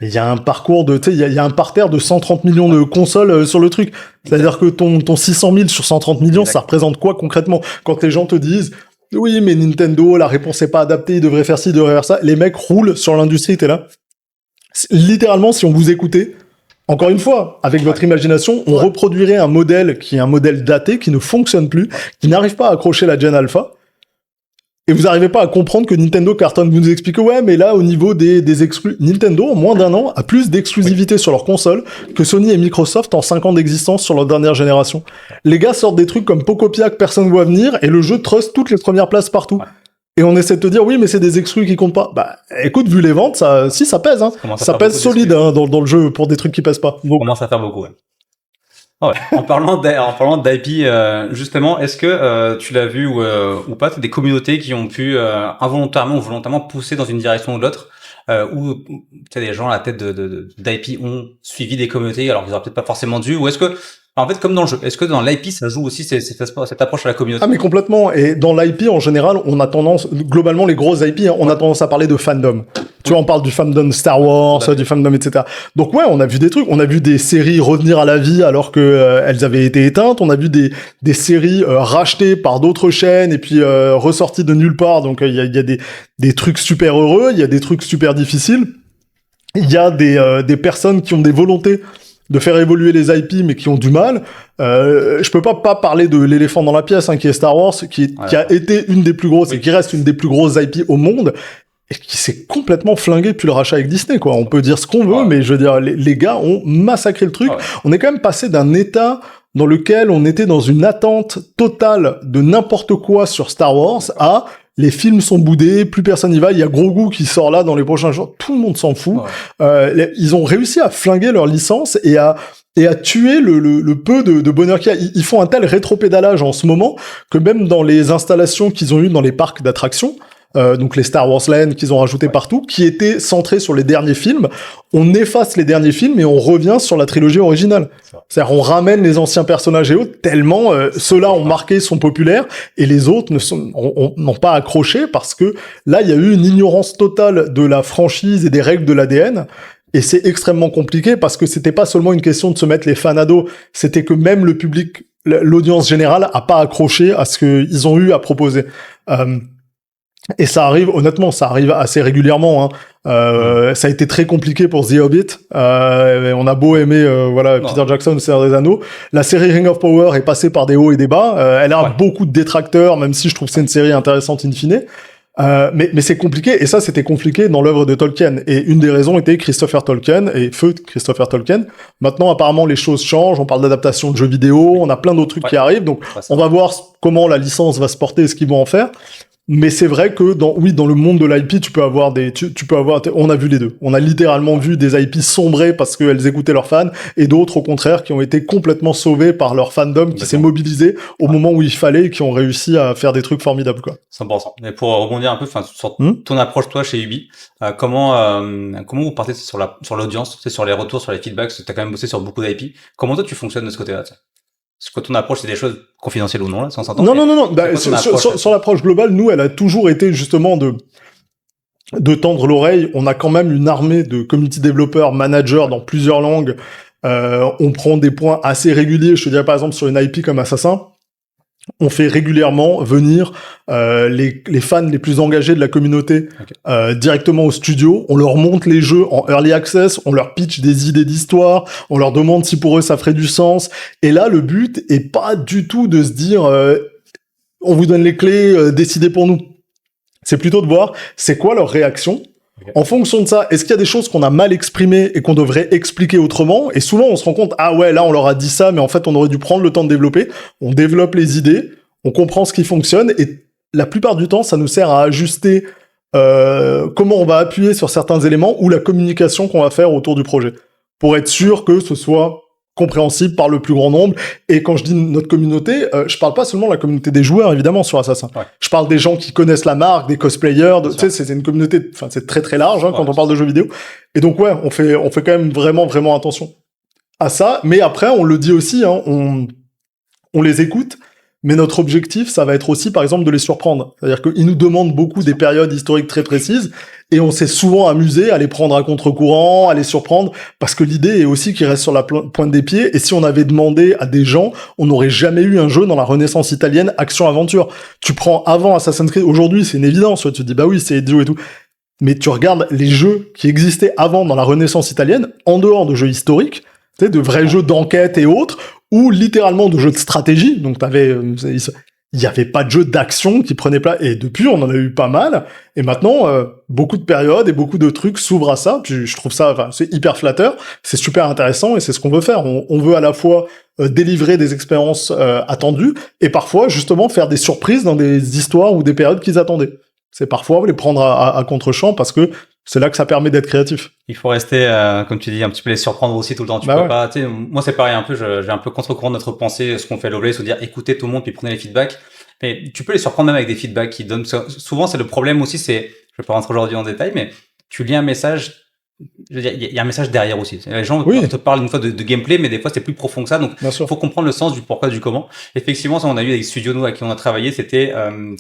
Il y a un parcours tu sais, il y a un parterre de 130 millions de consoles sur le truc. C'est-à-dire que ton 600 000 sur 130 millions, ça représente quoi concrètement? Quand les gens te disent, oui, mais Nintendo, la réponse est pas adaptée, ils devraient faire ci, ils devraient faire ça, les mecs roulent sur l'industrie, t'es là. Littéralement, si on vous écoutait, encore une fois, avec votre imagination, on reproduirait un modèle qui est un modèle daté, qui ne fonctionne plus, qui n'arrive pas à accrocher la Gen Alpha, et vous n'arrivez pas à comprendre que Nintendo cartonne. Vous nous expliquez, ouais, mais là, au niveau des exclus, Nintendo, en moins d'un an, a plus d'exclusivité sur leur console que Sony et Microsoft en 5 ans d'existence sur leur dernière génération. Les gars sortent des trucs comme Pocopia que personne ne voit venir, et le jeu trust toutes les premières places partout. Et on essaie de te dire, oui, mais c'est des exclus qui comptent pas. Bah, écoute, vu les ventes, ça pèse, hein. Ça pèse solide, dans le jeu pour des trucs qui pèsent pas.
Donc, on commence à faire beaucoup, En parlant d'IP, justement, est-ce que tu l'as vu ou pas, t'as des communautés qui ont pu involontairement ou volontairement pousser dans une direction ou l'autre, où t'as des gens à la tête d'IP ont suivi des communautés alors qu'ils auraient peut-être pas forcément dû, ou est-ce que en fait, comme dans le jeu, est-ce que dans l'IP, ça joue aussi cette approche à la communauté?
Ah, mais complètement. Et dans l'IP, en général, on a tendance, globalement, les grosses IP, on a tendance à parler de fandom. Tu vois, on parle du fandom Star Wars, du fandom, etc. Donc ouais, on a vu des trucs. On a vu des séries revenir à la vie alors que elles avaient été éteintes. On a vu des séries rachetées par d'autres chaînes et puis ressorties de nulle part. Donc il y a des trucs super heureux, il y a des trucs super difficiles. Il y a des personnes qui ont des volontés de faire évoluer les IP, mais qui ont du mal. Je peux pas parler de l'éléphant dans la pièce, qui est Star Wars, qui a été une des plus grosses et qui reste une des plus grosses IP au monde, et qui s'est complètement flingué depuis le rachat avec Disney, quoi. On peut dire ce qu'on veut, mais je veux dire, les gars ont massacré le truc. On est quand même passé d'un état dans lequel on était dans une attente totale de n'importe quoi sur Star Wars à les films sont boudés, plus personne n'y va, il y a Grogu qui sort là dans les prochains jours, tout le monde s'en fout. Ils ont réussi à flinguer leur licence et à tuer le peu de bonheur qu'il y a. Ils font un tel rétropédalage en ce moment que même dans les installations qu'ils ont eues dans les parcs d'attractions, donc les Star Wars Land qu'ils ont rajouté partout, qui étaient centrés sur les derniers films, on efface les derniers films et on revient sur la trilogie originale. C'est-à-dire on ramène les anciens personnages et autres tellement ceux-là ont marqué, sont populaires, et les autres n'ont pas accroché parce que là il y a eu une ignorance totale de la franchise et des règles de l'ADN. Et c'est extrêmement compliqué parce que c'était pas seulement une question de se mettre les fans à dos, c'était que même le public, l'audience générale a pas accroché à ce qu'ils ont eu à proposer. Et ça arrive, honnêtement, ça arrive assez régulièrement. Ça a été très compliqué pour The Hobbit. On a beau aimer, Peter Jackson, Seigneur des Anneaux. La série Ring of Power est passée par des hauts et des bas. Elle a beaucoup de détracteurs, même si je trouve que c'est une série intéressante in fine. Mais c'est compliqué, et ça c'était compliqué dans l'œuvre de Tolkien, et une des raisons était Christopher Tolkien, et feu Christopher Tolkien. Maintenant apparemment les choses changent, on parle d'adaptation de jeux vidéo, on a plein d'autres trucs qui arrivent, donc on va voir comment la licence va se porter et ce qu'ils vont en faire. Mais c'est vrai que dans le monde de l'IP, tu peux avoir on a vu les deux. On a littéralement vu des IP sombrer parce qu'elles écoutaient leurs fans, et d'autres, au contraire, qui ont été complètement sauvés par leur fandom, qui s'est mobilisé au moment où il fallait, et qui ont réussi à faire des trucs formidables, quoi.
100%. Mais pour rebondir un peu, sur ton approche, toi, chez Ubi, comment vous partez sur l'audience, sur les retours, sur les feedbacks, t'as quand même bossé sur beaucoup d'IP. Comment toi, tu fonctionnes de ce côté-là, est-ce que ton approche, c'est des choses confidentielles ou non, là, sans s'entendre?
Non. Sur l'approche globale, nous, elle a toujours été justement de tendre l'oreille. On a quand même une armée de community développeurs, managers dans plusieurs langues. On prend des points assez réguliers. Je te dirais par exemple sur une IP comme Assassin. on fait régulièrement venir les fans les plus engagés de la communauté directement au studio. On leur montre les jeux en early access, on leur pitch des idées d'histoire, on leur demande si pour eux ça ferait du sens. Et là, le but est pas du tout de se dire on vous donne les clés, décidez pour nous. C'est plutôt de voir c'est quoi leur réaction. En fonction de ça, est-ce qu'il y a des choses qu'on a mal exprimées et qu'on devrait expliquer autrement? Et souvent, on se rend compte, ah ouais, là, on leur a dit ça, mais en fait, on aurait dû prendre le temps de développer. On développe les idées, on comprend ce qui fonctionne, et la plupart du temps, ça nous sert à ajuster comment on va appuyer sur certains éléments ou la communication qu'on va faire autour du projet, pour être sûr que ce soit compréhensible par le plus grand nombre. Et quand je dis notre communauté, je parle pas seulement de la communauté des joueurs, évidemment, sur Assassin. Ouais. Je parle des gens qui connaissent la marque, des cosplayers, tu sais, c'est une communauté, enfin, c'est très très large, quand on parle de jeux vidéo. Et donc, ouais, on fait quand même vraiment attention à ça. Mais après, on le dit aussi, hein, on les écoute. Mais notre objectif, ça va être aussi, par exemple, de les surprendre. C'est-à-dire qu'ils nous demandent beaucoup des périodes historiques très précises, et on s'est souvent amusé à les prendre à contre-courant, à les surprendre, parce que l'idée est aussi qu'ils restent sur la pointe des pieds, et si on avait demandé à des gens, on n'aurait jamais eu un jeu dans la Renaissance italienne action-aventure. Tu prends avant Assassin's Creed, aujourd'hui, c'est une évidence, tu te dis, bah oui, c'est Ezio et tout. Mais tu regardes les jeux qui existaient avant dans la Renaissance italienne, en dehors de jeux historiques, tu sais, de vrais jeux d'enquête et autres, ou littéralement de jeux de stratégie. Donc il y avait pas de jeux d'action qui prenaient place, et depuis on en a eu pas mal, et maintenant beaucoup de périodes et beaucoup de trucs s'ouvrent à ça. Puis je trouve ça, c'est hyper flatteur, c'est super intéressant, et c'est ce qu'on veut faire. On veut à la fois délivrer des expériences attendues, et parfois justement faire des surprises dans des histoires ou des périodes qu'ils attendaient. C'est parfois les prendre à contre-champ, parce que c'est là que ça permet d'être créatif.
Il faut rester, comme tu dis, un petit peu les surprendre aussi tout le temps. Tu peux pas, tu sais, moi c'est pareil un peu, j'ai un peu contre-courant de notre pensée, ce qu'on fait à Lovelace, se dire écoutez tout le monde puis prenez les feedbacks. Mais tu peux les surprendre même avec des feedbacks qui donnent, souvent c'est le problème aussi, je vais pas rentrer aujourd'hui en détail, mais tu lis un message, je veux dire, il y a un message derrière aussi. Les gens te parlent une fois de gameplay, mais des fois c'est plus profond que ça. Donc, il faut comprendre le sens du pourquoi, du comment. Effectivement, ça, on a eu des studios, nous, à qui on a travaillé, c'était une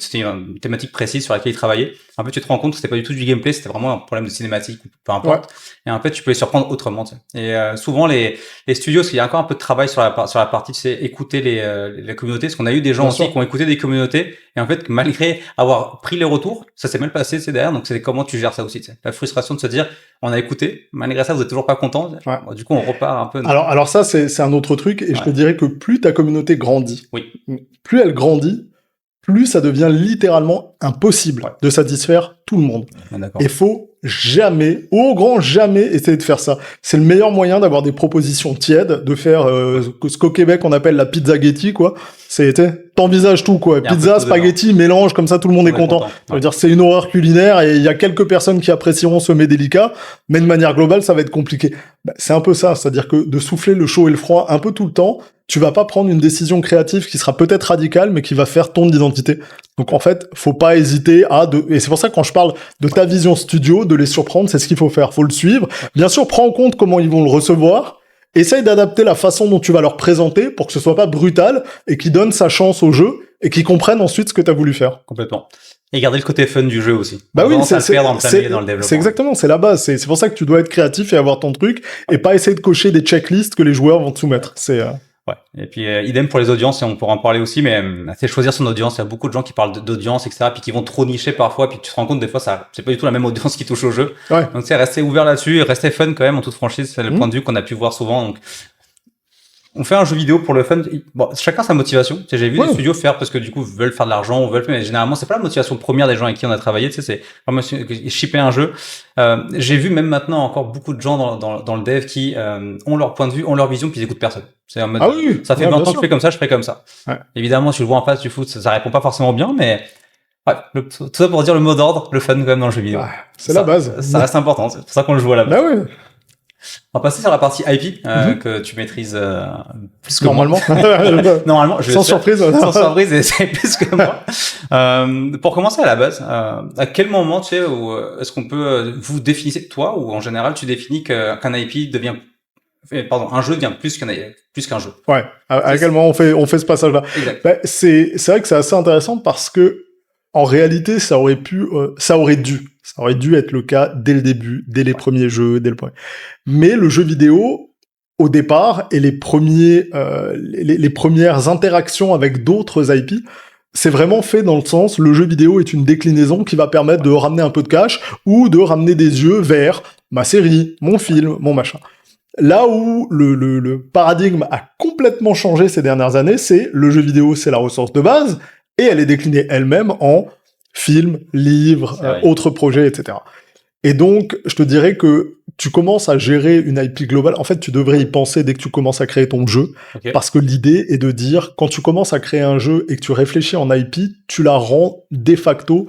thématique précise sur laquelle ils travaillaient. En fait, tu te rends compte que c'était pas du tout du gameplay, c'était vraiment un problème de cinématique, peu importe. Ouais. Et en fait, tu peux les surprendre autrement, tu sais. Et souvent, les studios, parce qu'il y a encore un peu de travail sur la partie, tu sais, écouter les communautés, parce qu'on a eu des gens aussi qui ont écouté des communautés, et en fait, malgré avoir pris les retours, ça s'est mal passé, c'est derrière. Donc, c'est comment tu gères ça aussi, tu sais. La frustration de se dire, on a écouté, malgré ça, vous êtes toujours pas content. Ouais. Bon, du coup, on repart un peu.
Alors ça, c'est un autre truc, et je te dirais que plus ta communauté grandit, plus elle grandit, plus ça devient littéralement impossible de satisfaire tout le monde. Et faut jamais, au grand jamais, essayer de faire ça. C'est le meilleur moyen d'avoir des propositions tièdes, de faire ce qu'au Québec on appelle la pizzaghetti, quoi. T'envisages tout, quoi. Pizza, spaghetti, mélange, comme ça tout le monde est content. Ça veut dire c'est une horreur culinaire, et il y a quelques personnes qui apprécieront ce mets délicat, mais de manière globale ça va être compliqué. C'est un peu ça, c'est-à-dire que de souffler le chaud et le froid un peu tout le temps, tu vas pas prendre une décision créative qui sera peut-être radicale, mais qui va faire ton identité. Donc en fait, faut pas hésiter et c'est pour ça que quand je parle de ta vision studio, de les surprendre, c'est ce qu'il faut faire. Faut le suivre. Bien sûr, prends en compte comment ils vont le recevoir. Essaye d'adapter la façon dont tu vas leur présenter pour que ce soit pas brutal et qu'ils donnent sa chance au jeu et qu'ils comprennent ensuite ce que tu as voulu faire.
Complètement. Et garder le côté fun du jeu aussi.
Bah oui, c'est
dans le développement.
C'est exactement, c'est la base. C'est pour ça que tu dois être créatif et avoir ton truc et pas essayer de cocher des checklists que les joueurs vont te soumettre.
Ouais. Et puis idem pour les audiences, et on pourra en parler aussi, mais c'est choisir son audience. Il y a beaucoup de gens qui parlent d'audience, etc., puis qui vont trop nicher parfois, puis tu te rends compte des fois c'est pas du tout la même audience qui touche au jeu. Ouais. Donc c'est rester ouvert là-dessus et rester fun quand même en toute franchise, c'est le point de vue qu'on a pu voir souvent. Donc on fait un jeu vidéo pour le fun. Bon, chacun sa motivation. Tu sais, j'ai vu des studios faire parce que du coup veulent faire de l'argent, ou veulent, mais généralement c'est pas la motivation première des gens avec qui on a travaillé. Tu sais, c'est vraiment shipper un jeu. J'ai vu même maintenant encore beaucoup de gens dans le dev qui ont leur point de vue, ont leur vision, puis ils écoutent personne. C'est en mode, ça fait 20 ans que je fais comme ça, je ferai comme ça. Ouais. Évidemment, tu le vois en face du foot, ça répond pas forcément bien, mais ouais, tout ça pour dire le mot d'ordre, le fun quand même dans le jeu vidéo.
C'est la base.
Ça reste important. C'est pour ça qu'on le joue à la base.
Bah ouais.
On va passer sur la partie IP que tu maîtrises plus que
normalement.
Moi. Normalement,
sans surprise.
Sans surprise, et c'est plus que moi. Pour commencer à la base, à quel moment, tu sais, où est-ce qu'on peut vous définissez toi, ou en général tu définis qu'un IP devient un jeu devient plus qu'un jeu.
Ouais. À quel moment on fait ce passage-là. C'est vrai que c'est assez intéressant parce que en réalité, ça aurait dû être le cas dès le début, dès les premiers jeux, dès le premier. Mais le jeu vidéo, au départ et les premières interactions avec d'autres IP, c'est vraiment fait dans le sens, le jeu vidéo est une déclinaison qui va permettre de ramener un peu de cash ou de ramener des yeux vers ma série, mon film, mon machin. Là où le paradigme a complètement changé ces dernières années, c'est le jeu vidéo, c'est la ressource de base, et elle est déclinée elle-même en films, livres, autres projets, etc. Et donc, je te dirais que tu commences à gérer une IP globale. En fait, tu devrais y penser dès que tu commences à créer ton jeu. Okay. Parce que l'idée est de dire, quand tu commences à créer un jeu et que tu réfléchis en IP, tu la rends de facto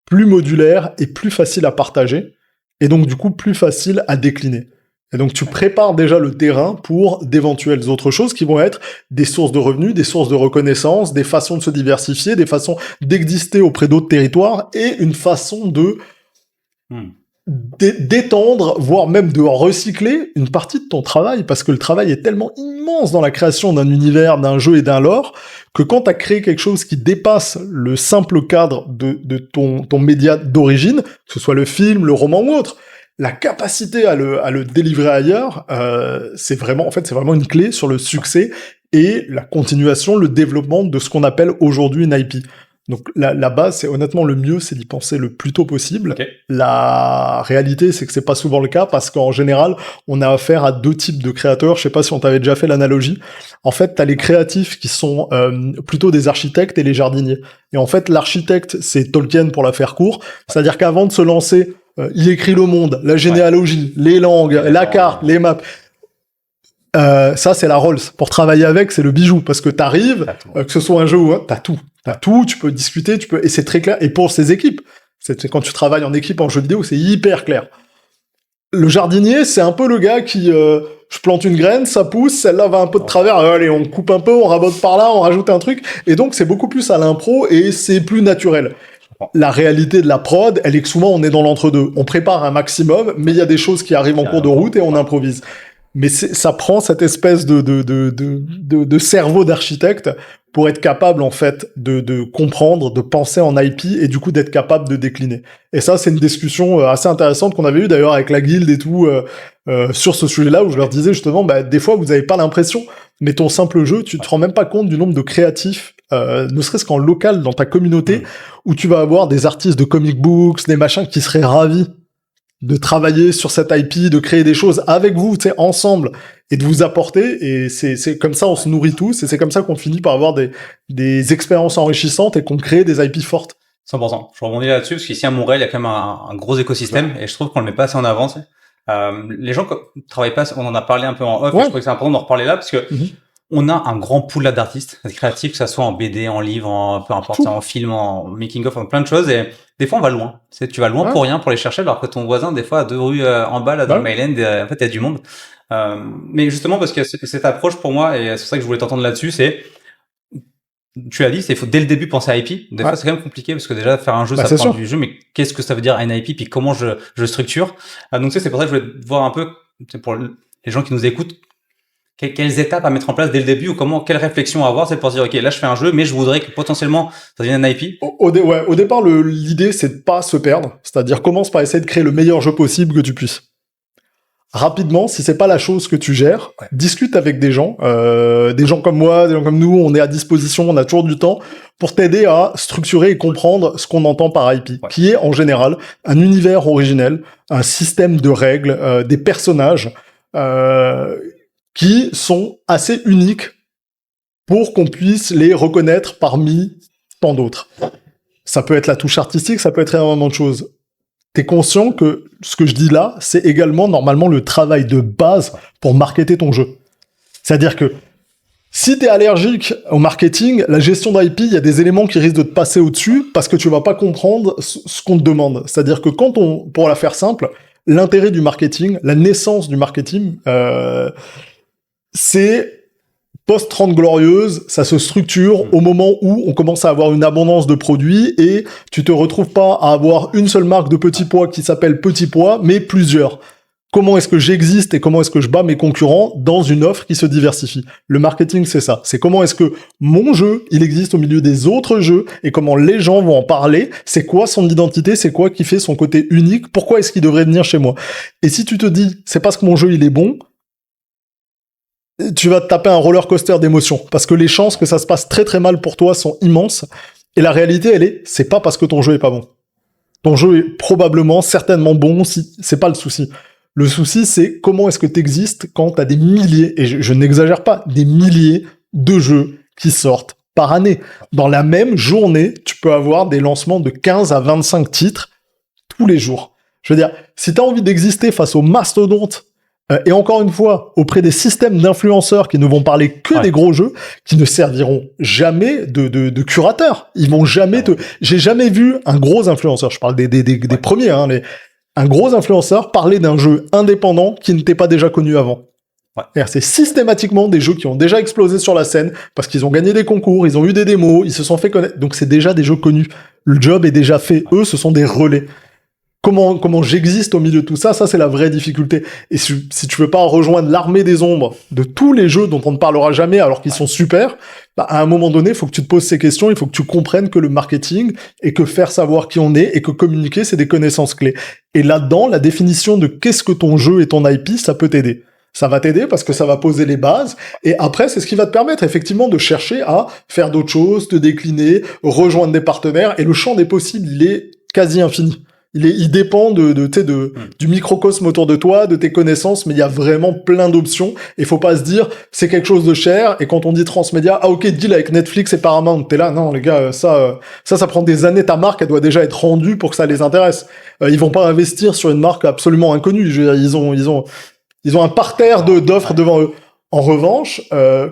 plus modulaire et plus facile à partager. Et donc, du coup, plus facile à décliner. Et donc, tu prépares déjà le terrain pour d'éventuelles autres choses qui vont être des sources de revenus, des sources de reconnaissance, des façons de se diversifier, des façons d'exister auprès d'autres territoires et une façon de d'étendre, voire même de recycler une partie de ton travail, parce que le travail est tellement immense dans la création d'un univers, d'un jeu et d'un lore, que quand tu as créé quelque chose qui dépasse le simple cadre de ton média d'origine, que ce soit le film, le roman ou autre, la capacité à le délivrer ailleurs, c'est vraiment une clé sur le succès et la continuation, le développement de ce qu'on appelle aujourd'hui une IP. Donc la base, c'est honnêtement le mieux, c'est d'y penser le plus tôt possible. Okay. La réalité, c'est que c'est pas souvent le cas parce qu'en général, on a affaire à deux types de créateurs. Je sais pas si on t'avait déjà fait l'analogie. En fait, t'as les créatifs qui sont plutôt des architectes et les jardiniers. Et en fait, l'architecte, c'est Tolkien pour la faire court. C'est-à-dire qu'avant de se lancer, il écrit le monde, la généalogie, les langues, la carte, les maps. Ça, c'est la Rolls. Pour travailler avec, c'est le bijou parce que t'arrives, que ce soit un jeu ou t'as tout. T'as tout, tu peux discuter, et c'est très clair. Et pour ces équipes, c'est quand tu travailles en équipe en jeu vidéo, c'est hyper clair. Le jardinier, c'est un peu le gars qui, je plante une graine, ça pousse, celle-là va un peu de travers, allez, on coupe un peu, on rabote par là, on rajoute un truc. Et donc, c'est beaucoup plus à l'impro et c'est plus naturel. La réalité de la prod, elle est que souvent, on est dans l'entre-deux. On prépare un maximum, mais il y a des choses qui arrivent en cours de route et on improvise. Mais ça prend cette espèce de cerveau d'architecte pour être capable, en fait, de comprendre, de penser en IP et du coup d'être capable de décliner. Et ça, c'est une discussion assez intéressante qu'on avait eue d'ailleurs avec la guilde et tout sur ce sujet-là où je leur disais justement, des fois, vous n'avez pas l'impression, mais ton simple jeu, tu te rends même pas compte du nombre de créatifs, ne serait-ce qu'en local dans ta communauté, où tu vas avoir des artistes de comic books, des machins qui seraient ravis de travailler sur cette IP, de créer des choses avec vous, tu sais, ensemble, et de vous apporter, et c'est comme ça on se nourrit tous, et c'est comme ça qu'on finit par avoir des expériences enrichissantes et qu'on crée des IP fortes.
100%. Je rebondis là-dessus, parce qu'ici à Montréal, il y a quand même un gros écosystème, et je trouve qu'on le met pas assez en avant, tu sais. Les gens qui travaillent pas, on en a parlé un peu en off, et je trouvais que c'est important d'en reparler là, parce que on a un grand pool là d'artistes créatifs, que ça soit en BD, en livre, peu importe, en film, en making of, en plein de choses, et des fois on va loin. Tu vas loin pour rien, pour les chercher, alors que ton voisin, des fois, à 2 rues en bas, là, dans le Myland, en fait, il y a du monde. Mais justement, parce que cette approche pour moi, et c'est pour ça que je voulais t'entendre là-dessus, c'est, tu l'as dit, il faut dès le début penser à IP. Des fois, c'est quand même compliqué, parce que déjà, faire un jeu, ça prend du jeu, mais qu'est-ce que ça veut dire une IP, puis comment je structure. Donc, c'est pour ça que je voulais voir un peu, pour les gens qui nous écoutent, quelles étapes à mettre en place dès le début, ou quelle réflexion à avoir, c'est pour dire, ok, là je fais un jeu, mais je voudrais que potentiellement ça devienne un IP.
Au départ, l'idée c'est de pas se perdre, c'est-à-dire commence par essayer de créer le meilleur jeu possible que tu puisses. Rapidement, si c'est pas la chose que tu gères, discute avec des gens comme moi, des gens comme nous, on est à disposition, on a toujours du temps pour t'aider à structurer et comprendre ce qu'on entend par IP, qui est en général un univers originel, un système de règles, des personnages, qui sont assez uniques pour qu'on puisse les reconnaître parmi tant d'autres. Ça peut être la touche artistique, ça peut être énormément de choses. T'es conscient que ce que je dis là, c'est également normalement le travail de base pour marketer ton jeu. C'est-à-dire que si t'es allergique au marketing, la gestion d'IP, il y a des éléments qui risquent de te passer au-dessus parce que tu vas pas comprendre ce qu'on te demande. C'est-à-dire que pour la faire simple, l'intérêt du marketing, la naissance du marketing, c'est post-30 glorieuse, ça se structure au moment où on commence à avoir une abondance de produits et tu te retrouves pas à avoir une seule marque de petits pois qui s'appelle Petit Pois, mais plusieurs. Comment est-ce que j'existe et comment est-ce que je bats mes concurrents dans une offre qui se diversifie? Le marketing, c'est ça. C'est comment est-ce que mon jeu, il existe au milieu des autres jeux et comment les gens vont en parler. C'est quoi son identité? C'est quoi qui fait son côté unique? Pourquoi est-ce qu'il devrait venir chez moi? Et si tu te dis, c'est parce que mon jeu, il est bon, tu vas te taper un roller coaster d'émotions parce que les chances que ça se passe très très mal pour toi sont immenses. Et la réalité, c'est pas parce que ton jeu est pas bon. Ton jeu est probablement, certainement bon, si c'est pas le souci. Le souci, c'est comment est-ce que tu existes quand t'as des milliers, et je n'exagère pas, des milliers de jeux qui sortent par année. Dans la même journée, tu peux avoir des lancements de 15 à 25 titres tous les jours. Je veux dire, si t'as envie d'exister face aux mastodontes, et encore une fois, auprès des systèmes d'influenceurs qui ne vont parler que des gros jeux, qui ne serviront jamais de curateurs. Ils vont jamais J'ai jamais vu un gros influenceur, je parle des premiers, hein, un gros influenceur parler d'un jeu indépendant qui n'était pas déjà connu avant. C'est systématiquement des jeux qui ont déjà explosé sur la scène, parce qu'ils ont gagné des concours, ils ont eu des démos, ils se sont fait connaître. Donc c'est déjà des jeux connus. Le job est déjà fait. Eux, ce sont des relais. Comment j'existe au milieu de tout ça, c'est la vraie difficulté. Et si tu veux pas rejoindre l'armée des ombres de tous les jeux dont on ne parlera jamais alors qu'ils sont super, à un moment donné, il faut que tu te poses ces questions, il faut que tu comprennes que le marketing et que faire savoir qui on est et que communiquer, c'est des connaissances clés. Et là-dedans, la définition de qu'est-ce que ton jeu et ton IP, ça peut t'aider. Ça va t'aider parce que ça va poser les bases et après, c'est ce qui va te permettre effectivement de chercher à faire d'autres choses, te décliner, rejoindre des partenaires et le champ des possibles, il est quasi infini. Il dépend du microcosme autour de toi, de tes connaissances, mais il y a vraiment plein d'options. Et faut pas se dire, c'est quelque chose de cher, et quand on dit transmédia, ah ok, deal avec Netflix et Paramount, t'es là, non les gars, ça prend des années, ta marque, elle doit déjà être rendue pour que ça les intéresse. Ils vont pas investir sur une marque absolument inconnue. Je veux dire, ils ont un parterre d'offres devant eux. En revanche,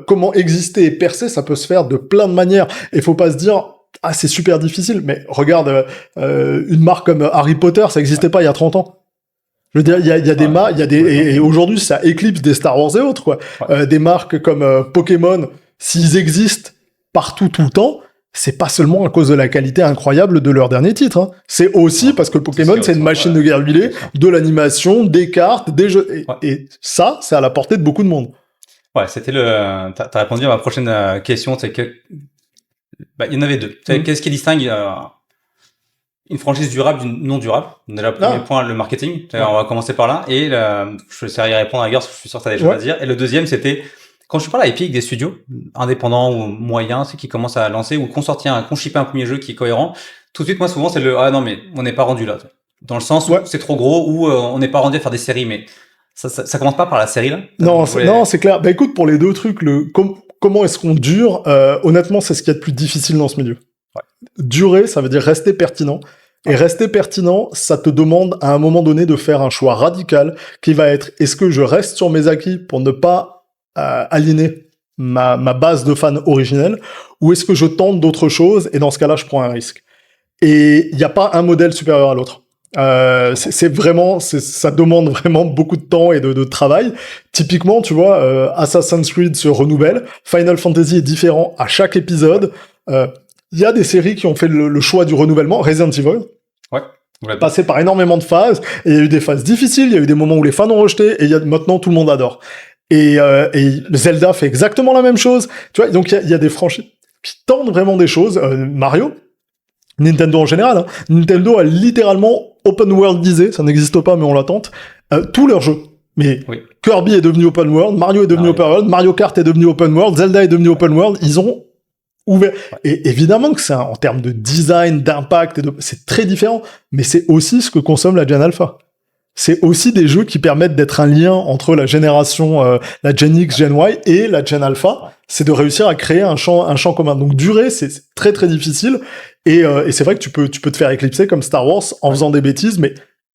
comment exister et percer, ça peut se faire de plein de manières. Et faut pas se dire, ah, c'est super difficile, mais regarde, une marque comme Harry Potter, ça n'existait pas il y a 30 ans. Je veux dire, il y a des marques, et aujourd'hui, ça éclipse des Star Wars et autres, quoi. Des marques comme Pokémon, s'ils existent partout, tout le temps, c'est pas seulement à cause de la qualité incroyable de leur dernier titre, hein. C'est aussi parce que Pokémon, c'est une machine de guerre huilée, de l'animation, des cartes, des jeux, et ça, c'est à la portée de beaucoup de monde.
Ouais, c'était t'as répondu à ma prochaine question, c'est que il y en avait deux. Qu'est-ce qui distingue une franchise durable d'une non durable? Déjà, premier point, le marketing. On va commencer par là. Et je vais essayer de répondre à Gars, parce que je suis sûr que tu as des choses à dire. Et le deuxième, c'était quand je parle à Epic des studios indépendants ou moyens, ceux qui commencent à lancer ou qu'on shippait un premier jeu qui est cohérent. Tout de suite, moi, souvent, c'est ah non, mais on n'est pas rendu là. Dans le sens où c'est trop gros ou on n'est pas rendu à faire des séries. Mais ça commence pas par la série là?
Non, c'est clair. Bah écoute, pour les deux trucs, comment est-ce qu'on dure, honnêtement, c'est ce qu'il y a de plus difficile dans ce milieu. Durer, ça veut dire rester pertinent. Et rester pertinent, ça te demande à un moment donné de faire un choix radical qui va être, est-ce que je reste sur mes acquis pour ne pas aliéner ma base de fans originelle, ou est-ce que je tente d'autres choses, et dans ce cas-là, je prends un risque. Et il n'y a pas un modèle supérieur à l'autre. Ça demande vraiment beaucoup de temps et de travail. Typiquement, tu vois, Assassin's Creed se renouvelle, Final Fantasy est différent à chaque épisode. Il y a des séries qui ont fait le choix du renouvellement. Resident Evil, passé par énormément de phases, et il y a eu des phases difficiles, il y a eu des moments où les fans ont rejeté, et maintenant tout le monde adore. Et Zelda fait exactement la même chose. Tu vois, donc il y a des franchises qui tentent vraiment des choses. Mario, Nintendo en général, hein. Nintendo a littéralement open worldisé, ça n'existe pas mais on l'attente, tous leurs jeux. Mais Kirby est devenu open world, Mario est devenu open world, Mario Kart est devenu open world, Zelda est devenu open world, ils ont ouvert. Et évidemment que c'est en termes de design, d'impact, c'est très différent, mais c'est aussi ce que consomme la Gen Alpha. C'est aussi des jeux qui permettent d'être un lien entre la génération, la Gen X, Gen Y et la Gen Alpha. C'est de réussir à créer un champ commun. Donc durer, c'est très très difficile. Et c'est vrai que tu peux te faire éclipser comme Star Wars en faisant des bêtises, mais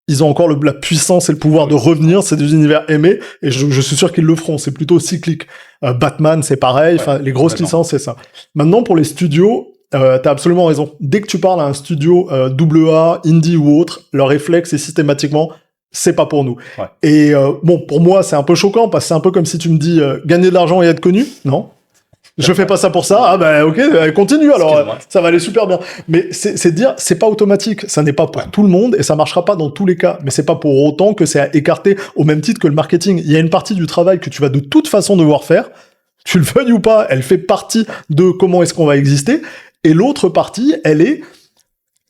ils ont encore la puissance et le pouvoir de revenir. C'est des univers aimés, et je suis sûr qu'ils le feront. C'est plutôt cyclique. Batman, c'est pareil. Enfin, les grosses licences, c'est ça. Maintenant, pour les studios, t'as absolument raison. Dès que tu parles à un studio AA, indie ou autre, leur réflexe est systématiquement c'est pas pour nous. Et pour moi, c'est un peu choquant parce que c'est un peu comme si tu me dis gagner de l'argent et être connu. Non. Je fais pas ça pour ça. Ah ben ok, continue alors. Ça va aller super bien. Mais c'est dire, c'est pas automatique. Ça n'est pas pour tout le monde et ça marchera pas dans tous les cas. Mais c'est pas pour autant que c'est à écarter au même titre que le marketing. Il y a une partie du travail que tu vas de toute façon devoir faire. Tu le veuilles ou pas, elle fait partie de comment est-ce qu'on va exister. Et l'autre partie, elle est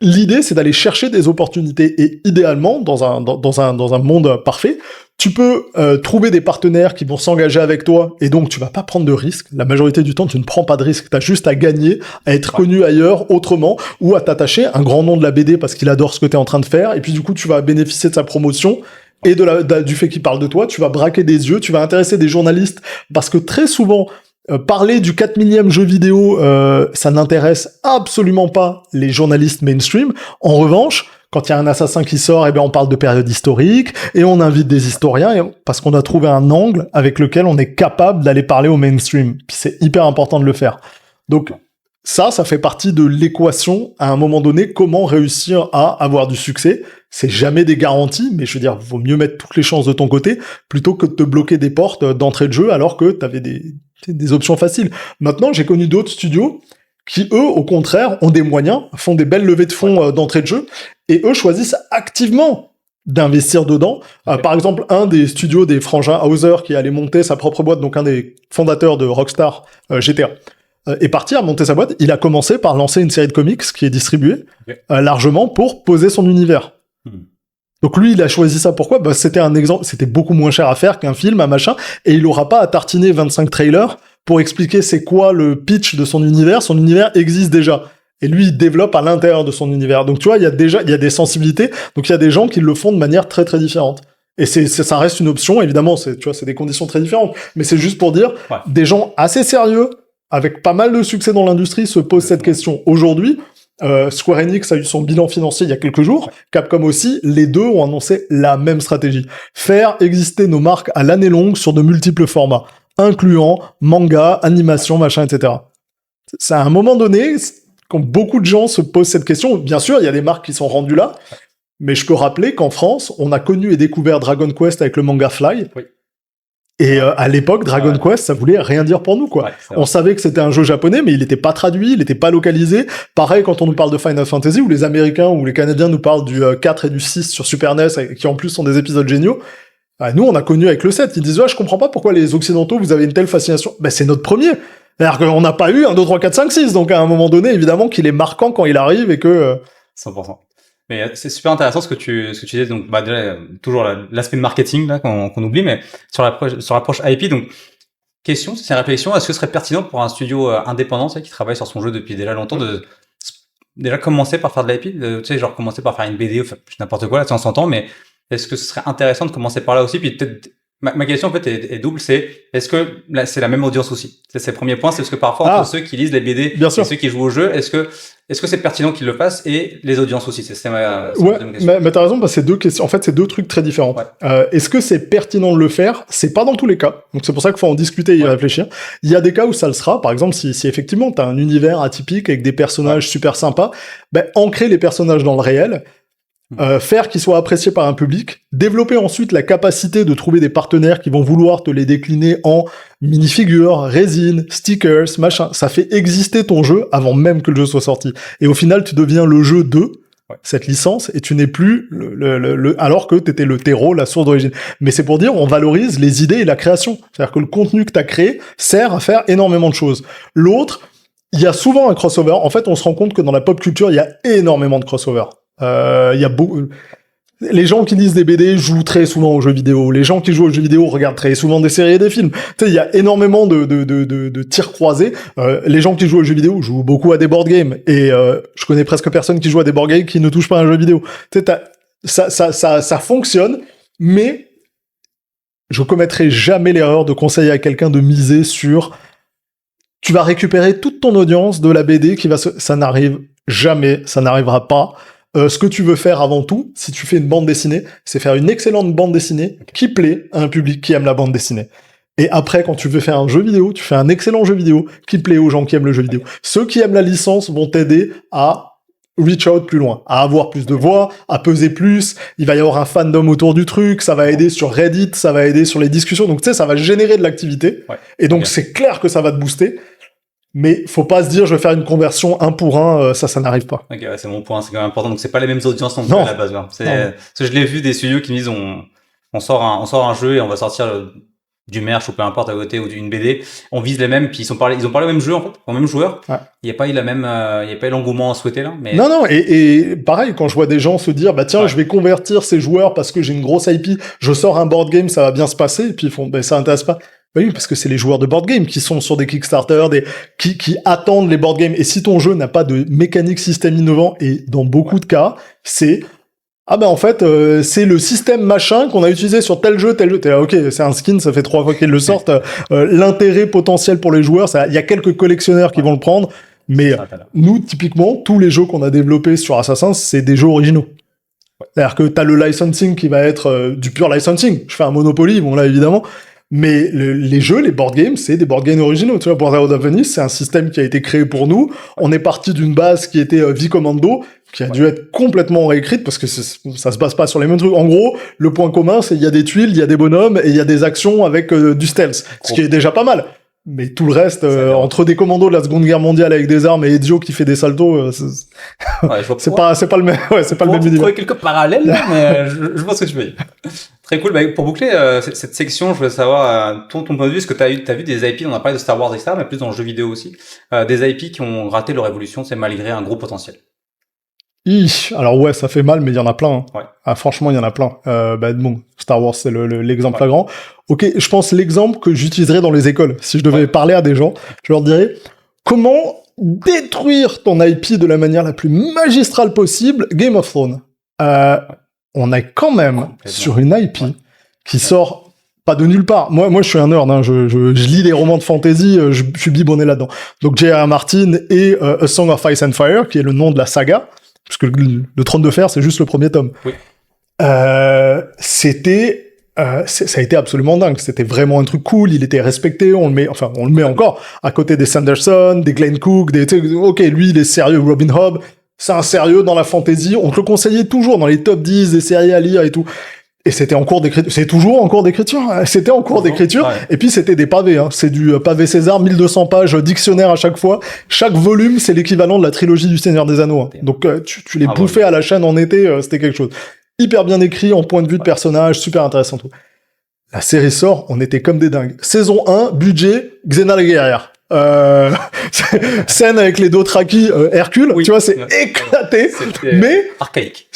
l'idée, c'est d'aller chercher des opportunités. Et idéalement, dans un monde parfait, tu peux trouver des partenaires qui vont s'engager avec toi, et donc tu vas pas prendre de risques. La majorité du temps, tu ne prends pas de risques. T'as juste à gagner, à être connu ailleurs, autrement, ou à t'attacher à un grand nom de la BD parce qu'il adore ce que tu es en train de faire, et puis du coup, tu vas bénéficier de sa promotion et du fait qu'il parle de toi. Tu vas braquer des yeux, tu vas intéresser des journalistes, parce que très souvent, parler du 4 millième jeu vidéo, ça n'intéresse absolument pas les journalistes mainstream. En revanche, quand il y a un assassin qui sort, eh bien on parle de période historique et on invite des historiens parce qu'on a trouvé un angle avec lequel on est capable d'aller parler au mainstream. Puis c'est hyper important de le faire. Donc ça fait partie de l'équation à un moment donné, comment réussir à avoir du succès. C'est jamais des garanties, mais je veux dire, vaut mieux mettre toutes les chances de ton côté plutôt que de te bloquer des portes d'entrée de jeu alors que t'avais des options faciles. Maintenant, j'ai connu d'autres studios qui, eux, au contraire, ont des moyens, font des belles levées de fonds d'entrée de jeu, et eux choisissent activement d'investir dedans. Par exemple, un des studios des frangins Hauser qui allait monter sa propre boîte, donc un des fondateurs de Rockstar GTA, est parti à monter sa boîte. Il a commencé par lancer une série de comics qui est distribuée largement pour poser son univers. Donc lui, il a choisi ça. Pourquoi ? C'était un exemple, c'était beaucoup moins cher à faire qu'un film, un machin, et il aura pas à tartiner 25 trailers pour expliquer c'est quoi le pitch de son univers. Son univers existe déjà. Et lui, il développe à l'intérieur de son univers. Donc tu vois, il y a des sensibilités. Donc il y a des gens qui le font de manière très très différente. Et ça reste une option. Évidemment, c'est des conditions très différentes. Mais c'est juste pour dire, des gens assez sérieux, avec pas mal de succès dans l'industrie, se posent cette question. Aujourd'hui, Square Enix a eu son bilan financier il y a quelques jours. Capcom aussi. Les deux ont annoncé la même stratégie. Faire exister nos marques à l'année longue sur de multiples formats, incluant manga, animation, machin, etc. C'est à un moment donné, quand beaucoup de gens se posent cette question, bien sûr, il y a des marques qui sont rendues là, mais je peux rappeler qu'en France, on a connu et découvert Dragon Quest avec le manga Fly. Oui. Et à l'époque, Dragon Quest, ça voulait rien dire pour nous, quoi. Ouais, on savait que c'était un jeu japonais, mais il n'était pas traduit, il n'était pas localisé. Pareil quand on nous parle de Final Fantasy, où les Américains ou les Canadiens nous parlent du 4 et du 6 sur Super NES, qui en plus sont des épisodes géniaux. Nous, on a connu avec le 7. Ils disent, je comprends pas pourquoi les Occidentaux, vous avez une telle fascination. C'est notre premier. C'est-à-dire qu'on n'a pas eu 1, 2, 3, 4, 5, 6. Donc à un moment donné, évidemment qu'il est marquant quand il arrive et que...
100%. Mais c'est super intéressant ce que tu disais. Donc, déjà, toujours l'aspect de marketing là qu'on oublie, mais sur l'approche IP. Donc, question, c'est une réflexion. Est-ce que ce serait pertinent pour un studio indépendant, tu sais, qui travaille sur son jeu depuis déjà longtemps, de déjà commencer par faire de l'IP, tu sais, genre commencer par faire une BD, enfin, n'importe quoi, là, on s'entend, mais est-ce que ce serait intéressant de commencer par là aussi? Puis peut-être ma question en fait est double, c'est est-ce que là c'est la même audience aussi? C'est le premier point, c'est parce que parfois entre ceux qui lisent les BD et ceux qui jouent au jeu, est-ce que c'est pertinent qu'ils le fassent et les audiences aussi? C'est ma deuxième question.
Mais t'as raison, c'est deux questions. En fait, c'est deux trucs très différents. Ouais. Est-ce que c'est pertinent de le faire? C'est pas dans tous les cas. Donc c'est pour ça qu'il faut en discuter et y réfléchir. Il y a des cas où ça le sera. Par exemple, si effectivement t'as un univers atypique avec des personnages super sympas, ancrer les personnages dans le réel. Faire qu'ils soient appréciés par un public, développer ensuite la capacité de trouver des partenaires qui vont vouloir te les décliner en minifigures, résine, stickers, machin. Ça fait exister ton jeu avant même que le jeu soit sorti. Et au final, tu deviens le jeu de cette licence et tu n'es plus alors que t'étais le terreau, la source d'origine. Mais c'est pour dire, on valorise les idées et la création. C'est-à-dire que le contenu que t'as créé sert à faire énormément de choses. L'autre, il y a souvent un crossover. En fait, on se rend compte que dans la pop culture, il y a énormément de crossover. Il y a les gens qui lisent des BD jouent très souvent aux jeux vidéo. Les gens qui jouent aux jeux vidéo regardent très souvent des séries et des films. Tu sais, il y a énormément de tirs croisés. Les gens qui jouent aux jeux vidéo jouent beaucoup à des board games. Et je connais presque personne qui joue à des board games qui ne touche pas à un jeu vidéo. Tu sais, ça fonctionne, mais je commettrai jamais l'erreur de conseiller à quelqu'un de miser sur tu vas récupérer toute ton audience de la BD ça n'arrive jamais, ça n'arrivera pas. Ce que tu veux faire avant tout, si tu fais une bande dessinée, c'est faire une excellente bande dessinée qui plaît à un public qui aime la bande dessinée. Et après, quand tu veux faire un jeu vidéo, tu fais un excellent jeu vidéo qui plaît aux gens qui aiment le jeu vidéo. Ceux qui aiment la licence vont t'aider à reach out plus loin, à avoir plus de voix, à peser plus. Il va y avoir un fandom autour du truc, ça va aider sur Reddit, ça va aider sur les discussions. Donc tu sais, ça va générer de l'activité. Et donc c'est clair que ça va te booster. Mais faut pas se dire je vais faire une conversion 1 pour 1, ça n'arrive pas.
Ok, c'est mon point, c'est quand même important. Donc c'est pas les mêmes audiences non plus à la base. Parce que je l'ai vu des studios qui me disent on sort un jeu et on va sortir du merch ou peu importe à côté ou d'une BD, on vise les mêmes, puis ils ont parlé au même jeu en fait, au même joueur.
Ouais.
Il n'y a pas eu l'engouement souhaité là. Mais...
Non, et pareil, quand je vois des gens se dire, bah tiens, je vais convertir ces joueurs parce que j'ai une grosse IP, je sors un board game, ça va bien se passer, et puis ils font, bah ça intéresse pas. Bah oui, parce que c'est les joueurs de board game qui sont sur des Kickstarter, qui attendent les board games. Et si ton jeu n'a pas de mécanique système innovant, et dans beaucoup de cas, c'est ah ben en fait c'est le système machin qu'on a utilisé sur tel jeu. T'es là, ok, c'est un skin, ça fait 3 fois qu'ils le sortent. L'intérêt potentiel pour les joueurs, il y a quelques collectionneurs qui vont le prendre, mais nous typiquement tous les jeux qu'on a développés sur Assassin's, c'est des jeux originaux. C'est-à-dire que t'as le licensing qui va être du pur licensing. Je fais un Monopoly, bon là évidemment. Mais les jeux, les board games, c'est des board games originaux. Tu vois, Brotherhood of Venice, c'est un système qui a été créé pour nous. On est parti d'une base qui était V-Commando, qui a dû être complètement réécrite parce que ça se base pas sur les mêmes trucs. En gros, le point commun, c'est il y a des tuiles, il y a des bonhommes et il y a des actions avec du stealth, ce qui est déjà pas mal. Mais tout le reste, entre des commandos de la Seconde Guerre mondiale avec des armes et Ezio qui fait des saltos, c'est pas le même, c'est pas le même univers.
Trouver quelques parallèles, mais je vois ce que tu veux dire. Très cool. Bah, pour boucler cette section, je voulais savoir ton point de vue. Est-ce que t'as vu des IP, on a parlé de Star Wars, etc., mais plus dans le jeu vidéo aussi, des IP qui ont raté leur évolution, c'est malgré un gros potentiel.
Alors ouais, ça fait mal, mais il y en a plein. Hein.
Ouais.
Ah, franchement, il y en a plein. Bon, Star Wars, c'est l'exemple flagrant. Ok, je pense l'exemple que j'utiliserais dans les écoles. Si je devais parler à des gens, je leur dirais comment détruire ton IP de la manière la plus magistrale possible. Game of Thrones. On est quand même sur une IP qui sort pas de nulle part. Moi, je suis un nerd. Hein. Je lis des romans de fantasy. Je suis biberonné là-dedans. Donc, J.R.R. Martin et A Song of Ice and Fire, qui est le nom de la saga. Parce que le Trône de Fer, c'est juste le premier tome.
Oui.
Ça a été absolument dingue. C'était vraiment un truc cool. Il était respecté. On le met encore à côté des Sanderson, des Glenn Cook, ok, lui, il est sérieux. Robin Hobb, c'est un sérieux dans la fantasy. On te le conseillait toujours dans les top 10 des séries à lire et tout. Et c'était en cours d'écriture. C'est toujours en cours d'écriture. C'était en cours d'écriture. Ouais. Et puis, c'était des pavés, hein. C'est du pavé César, 1200 pages, dictionnaire à chaque fois. Chaque volume, c'est l'équivalent de la trilogie du Seigneur des Anneaux. Hein. Donc, tu les bouffais à la chaîne en été, c'était quelque chose. Hyper bien écrit, en point de vue de personnage, super intéressant tout. La série sort, on était comme des dingues. Saison 1, budget, Xena la guerrière. Scène avec les Dothraki, Hercule, tu vois, c'est éclaté. Mais
archaïque.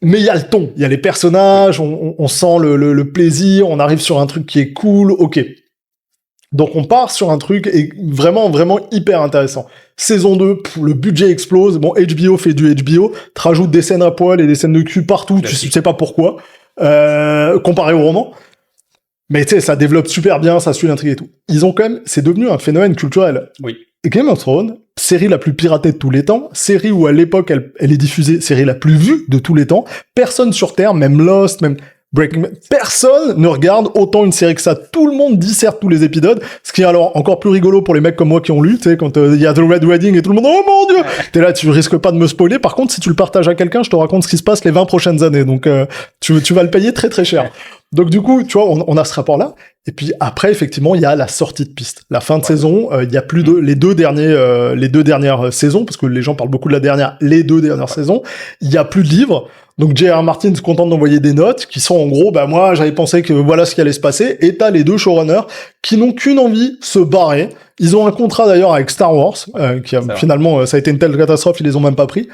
Mais il y a le ton, il y a les personnages, on sent le plaisir, on arrive sur un truc qui est cool, ok. Donc on part sur un truc vraiment, vraiment hyper intéressant. Saison 2, le budget explose, bon, HBO fait du HBO, te rajoute des scènes à poil et des scènes de cul partout, tu sais pas pourquoi, comparé au roman. Mais tu sais, ça développe super bien, ça suit l'intrigue et tout. Ils ont quand même, c'est devenu un phénomène culturel.
Oui.
Game of Thrones, série la plus piratée de tous les temps, série où à l'époque elle est diffusée, série la plus vue de tous les temps. Personne sur Terre, même Lost, même Breaking Bad, personne ne regarde autant une série que ça. Tout le monde disserte tous les épisodes, ce qui est alors encore plus rigolo pour les mecs comme moi qui ont lu, tu sais, quand il y a The Red Wedding et tout le monde, oh mon dieu, t'es là, tu risques pas de me spoiler. Par contre, si tu le partages à quelqu'un, je te raconte ce qui se passe les 20 prochaines années, donc tu vas le payer très très cher. Donc du coup, tu vois, on a ce rapport-là. Et puis après, effectivement, il y a la sortie de piste. La fin de saison, il y a plus de les deux dernières saisons, parce que les gens parlent beaucoup de les deux dernières saisons. Il y a plus de livres. Donc J.R.R. Martin se contente d'envoyer des notes qui sont en gros, bah moi j'avais pensé que voilà ce qui allait se passer. Et t'as les deux showrunners qui n'ont qu'une envie, se barrer. Ils ont un contrat d'ailleurs avec Star Wars, qui a finalement ça a été une telle catastrophe, ils les ont même pas pris.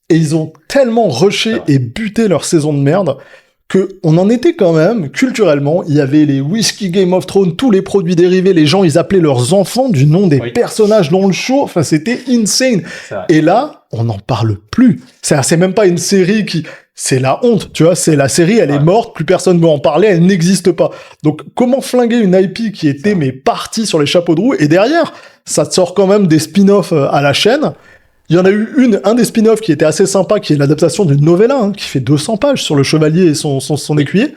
Et ils ont tellement rushé et buté leur saison de merde que on en était quand même, culturellement, il y avait les whisky Game of Thrones, tous les produits dérivés, les gens, ils appelaient leurs enfants du nom des personnages dans le show, enfin, c'était insane. Et là, on n'en parle plus. C'est même pas une série c'est la honte, tu vois, c'est la série, elle est morte, plus personne veut en parler, elle n'existe pas. Donc, comment flinguer une IP qui était, partie sur les chapeaux de roue, et derrière, ça te sort quand même des spin-offs à la chaîne. Il y en a eu un des spin-offs qui était assez sympa, qui est l'adaptation d'une novella, qui fait 200 pages sur le chevalier et son écuyer.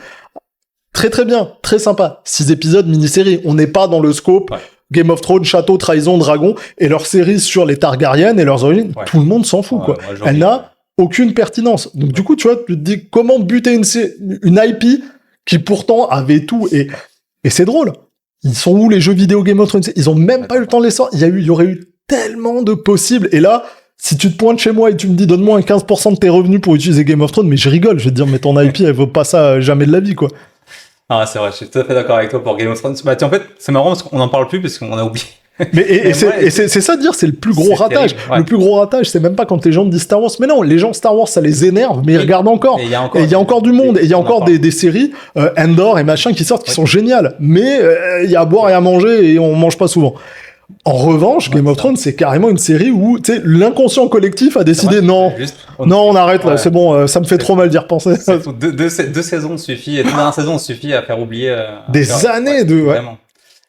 Très très bien, très sympa. 6 épisodes, mini-série. On n'est pas dans le scope Game of Thrones, château, trahison, dragon, et leur série sur les Targaryen et leurs origines. Tout le monde s'en fout, quoi. Elle n'a aucune pertinence. Donc du coup, tu vois, tu te dis comment buter une IP qui pourtant avait tout, et c'est drôle. Ils sont où les jeux vidéo Game of Thrones? Ils ont même pas eu le temps de les sortir. Il y aurait eu tellement de possibles. Et là, si tu te pointes chez moi et tu me dis donne-moi un 15% de tes revenus pour utiliser Game of Thrones, mais je rigole, je vais te dire mais ton IP elle vaut pas ça jamais de la vie, quoi.
Ah, c'est vrai, je suis tout à fait d'accord avec toi pour Game of Thrones. Bah, en fait, c'est marrant parce qu'on n'en parle plus parce qu'on a oublié.
Mais c'est ça de dire, c'est le plus gros ratage.
Terrible, ouais.
Le plus gros ratage, c'est même pas quand les gens disent Star Wars. Mais non, les gens Star Wars, ça les énerve, mais ils regardent encore.
Et il y a
Et il y a encore du monde. Et il y a encore des séries, Endor et machin, qui sortent, qui sont géniales. Mais il y a à boire et à manger et on mange pas souvent. En revanche, Game of Thrones, c'est carrément une série où, tu sais, l'inconscient collectif a décidé non, on arrête là, c'est bon, ça me fait trop mal d'y repenser.
Deux saisons suffit, deux dernières saisons suffit à faire oublier.
Des années de.
Vraiment.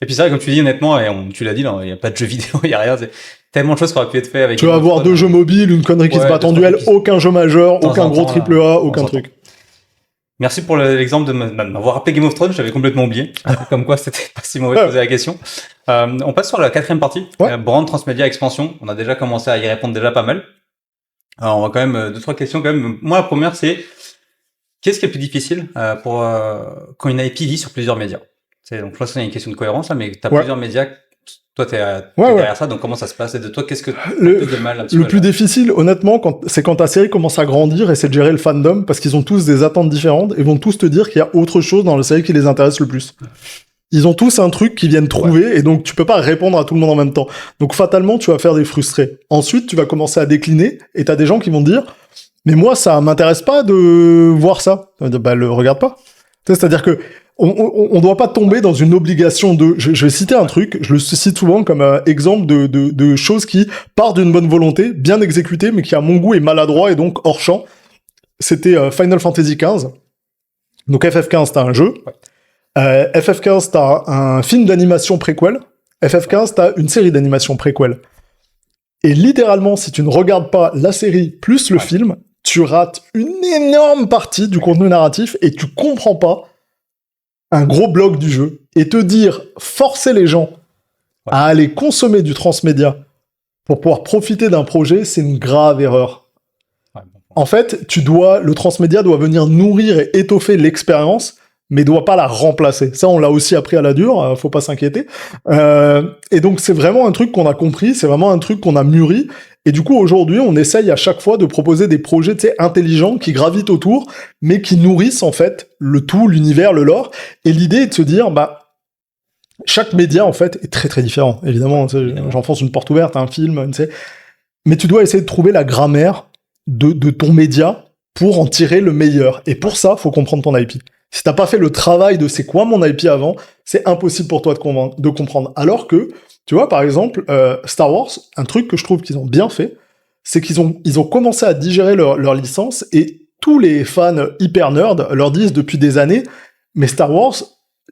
Et puis c'est vrai, comme tu dis, honnêtement, et tu l'as dit, il n'y a pas de jeux vidéo, il n'y a rien. C'est tellement de choses qui auraient pu être faites avec.
Tu vas avoir 2 jeux mobiles, une connerie qui se bat en duel, aucun jeu majeur, aucun gros triple A, aucun truc.
Merci pour l'exemple de m'avoir rappelé Game of Thrones, j'avais complètement oublié. Comme quoi, c'était pas si mauvais de poser la question. On passe sur la 4e partie, Brand Transmédia Expansion. On a déjà commencé à y répondre déjà pas mal. Alors, on va quand même 2-3 questions quand même. Moi, la première, c'est qu'est-ce qui est le plus difficile pour quand une IP vit sur plusieurs médias? Donc, je pense qu'il y a une question de cohérence là, mais tu as plusieurs médias. Toi, t'es derrière ça, donc comment ça se passe? Et de toi, qu'est-ce que tu as plus de mal
Le plus difficile, honnêtement, c'est quand ta série commence à grandir et c'est de gérer le fandom, parce qu'ils ont tous des attentes différentes et vont tous te dire qu'il y a autre chose dans la série qui les intéresse le plus. Ils ont tous un truc qu'ils viennent trouver et donc tu peux pas répondre à tout le monde en même temps. Donc fatalement, tu vas faire des frustrés. Ensuite, tu vas commencer à décliner et t'as des gens qui vont te dire « Mais moi, ça m'intéresse pas de voir ça. » Bah, le regarde pas. C'est-à-dire que on doit pas tomber dans une obligation de... Je vais citer un truc, je le cite souvent comme exemple de choses qui partent d'une bonne volonté, bien exécutée, mais qui à mon goût est maladroit et donc hors champ. C'était Final Fantasy XV. Donc FF15, t'as un jeu. FF15, t'as un film d'animation préquel. FF15, t'as une série d'animation préquel. Et littéralement, si tu ne regardes pas la série plus le film, tu rates une énorme partie du contenu narratif et tu comprends pas un gros bloc du jeu. Et te dire, forcer les gens à aller consommer du transmédia pour pouvoir profiter d'un projet, c'est une grave erreur. En fait, le transmédia doit venir nourrir et étoffer l'expérience, mais doit pas la remplacer. Ça, on l'a aussi appris à la dure, faut pas s'inquiéter. Et donc, c'est vraiment un truc qu'on a compris, c'est vraiment un truc qu'on a mûri. Et du coup, aujourd'hui, on essaye à chaque fois de proposer des projets, tu sais, intelligents, qui gravitent autour, mais qui nourrissent, en fait, le tout, l'univers, le lore. Et l'idée est de se dire, bah, chaque média, en fait, est très, très différent. Évidemment, j'enfonce une porte ouverte à un film, tu sais. Mais tu dois essayer de trouver la grammaire de ton média pour en tirer le meilleur. Et pour ça, faut comprendre ton IP. Si t'as pas fait le travail de c'est quoi mon IP avant, c'est impossible pour toi de comprendre. Alors que, tu vois, par exemple, Star Wars, un truc que je trouve qu'ils ont bien fait, c'est qu'ils ont commencé à digérer leur licence et tous les fans hyper nerds leur disent depuis des années, mais Star Wars,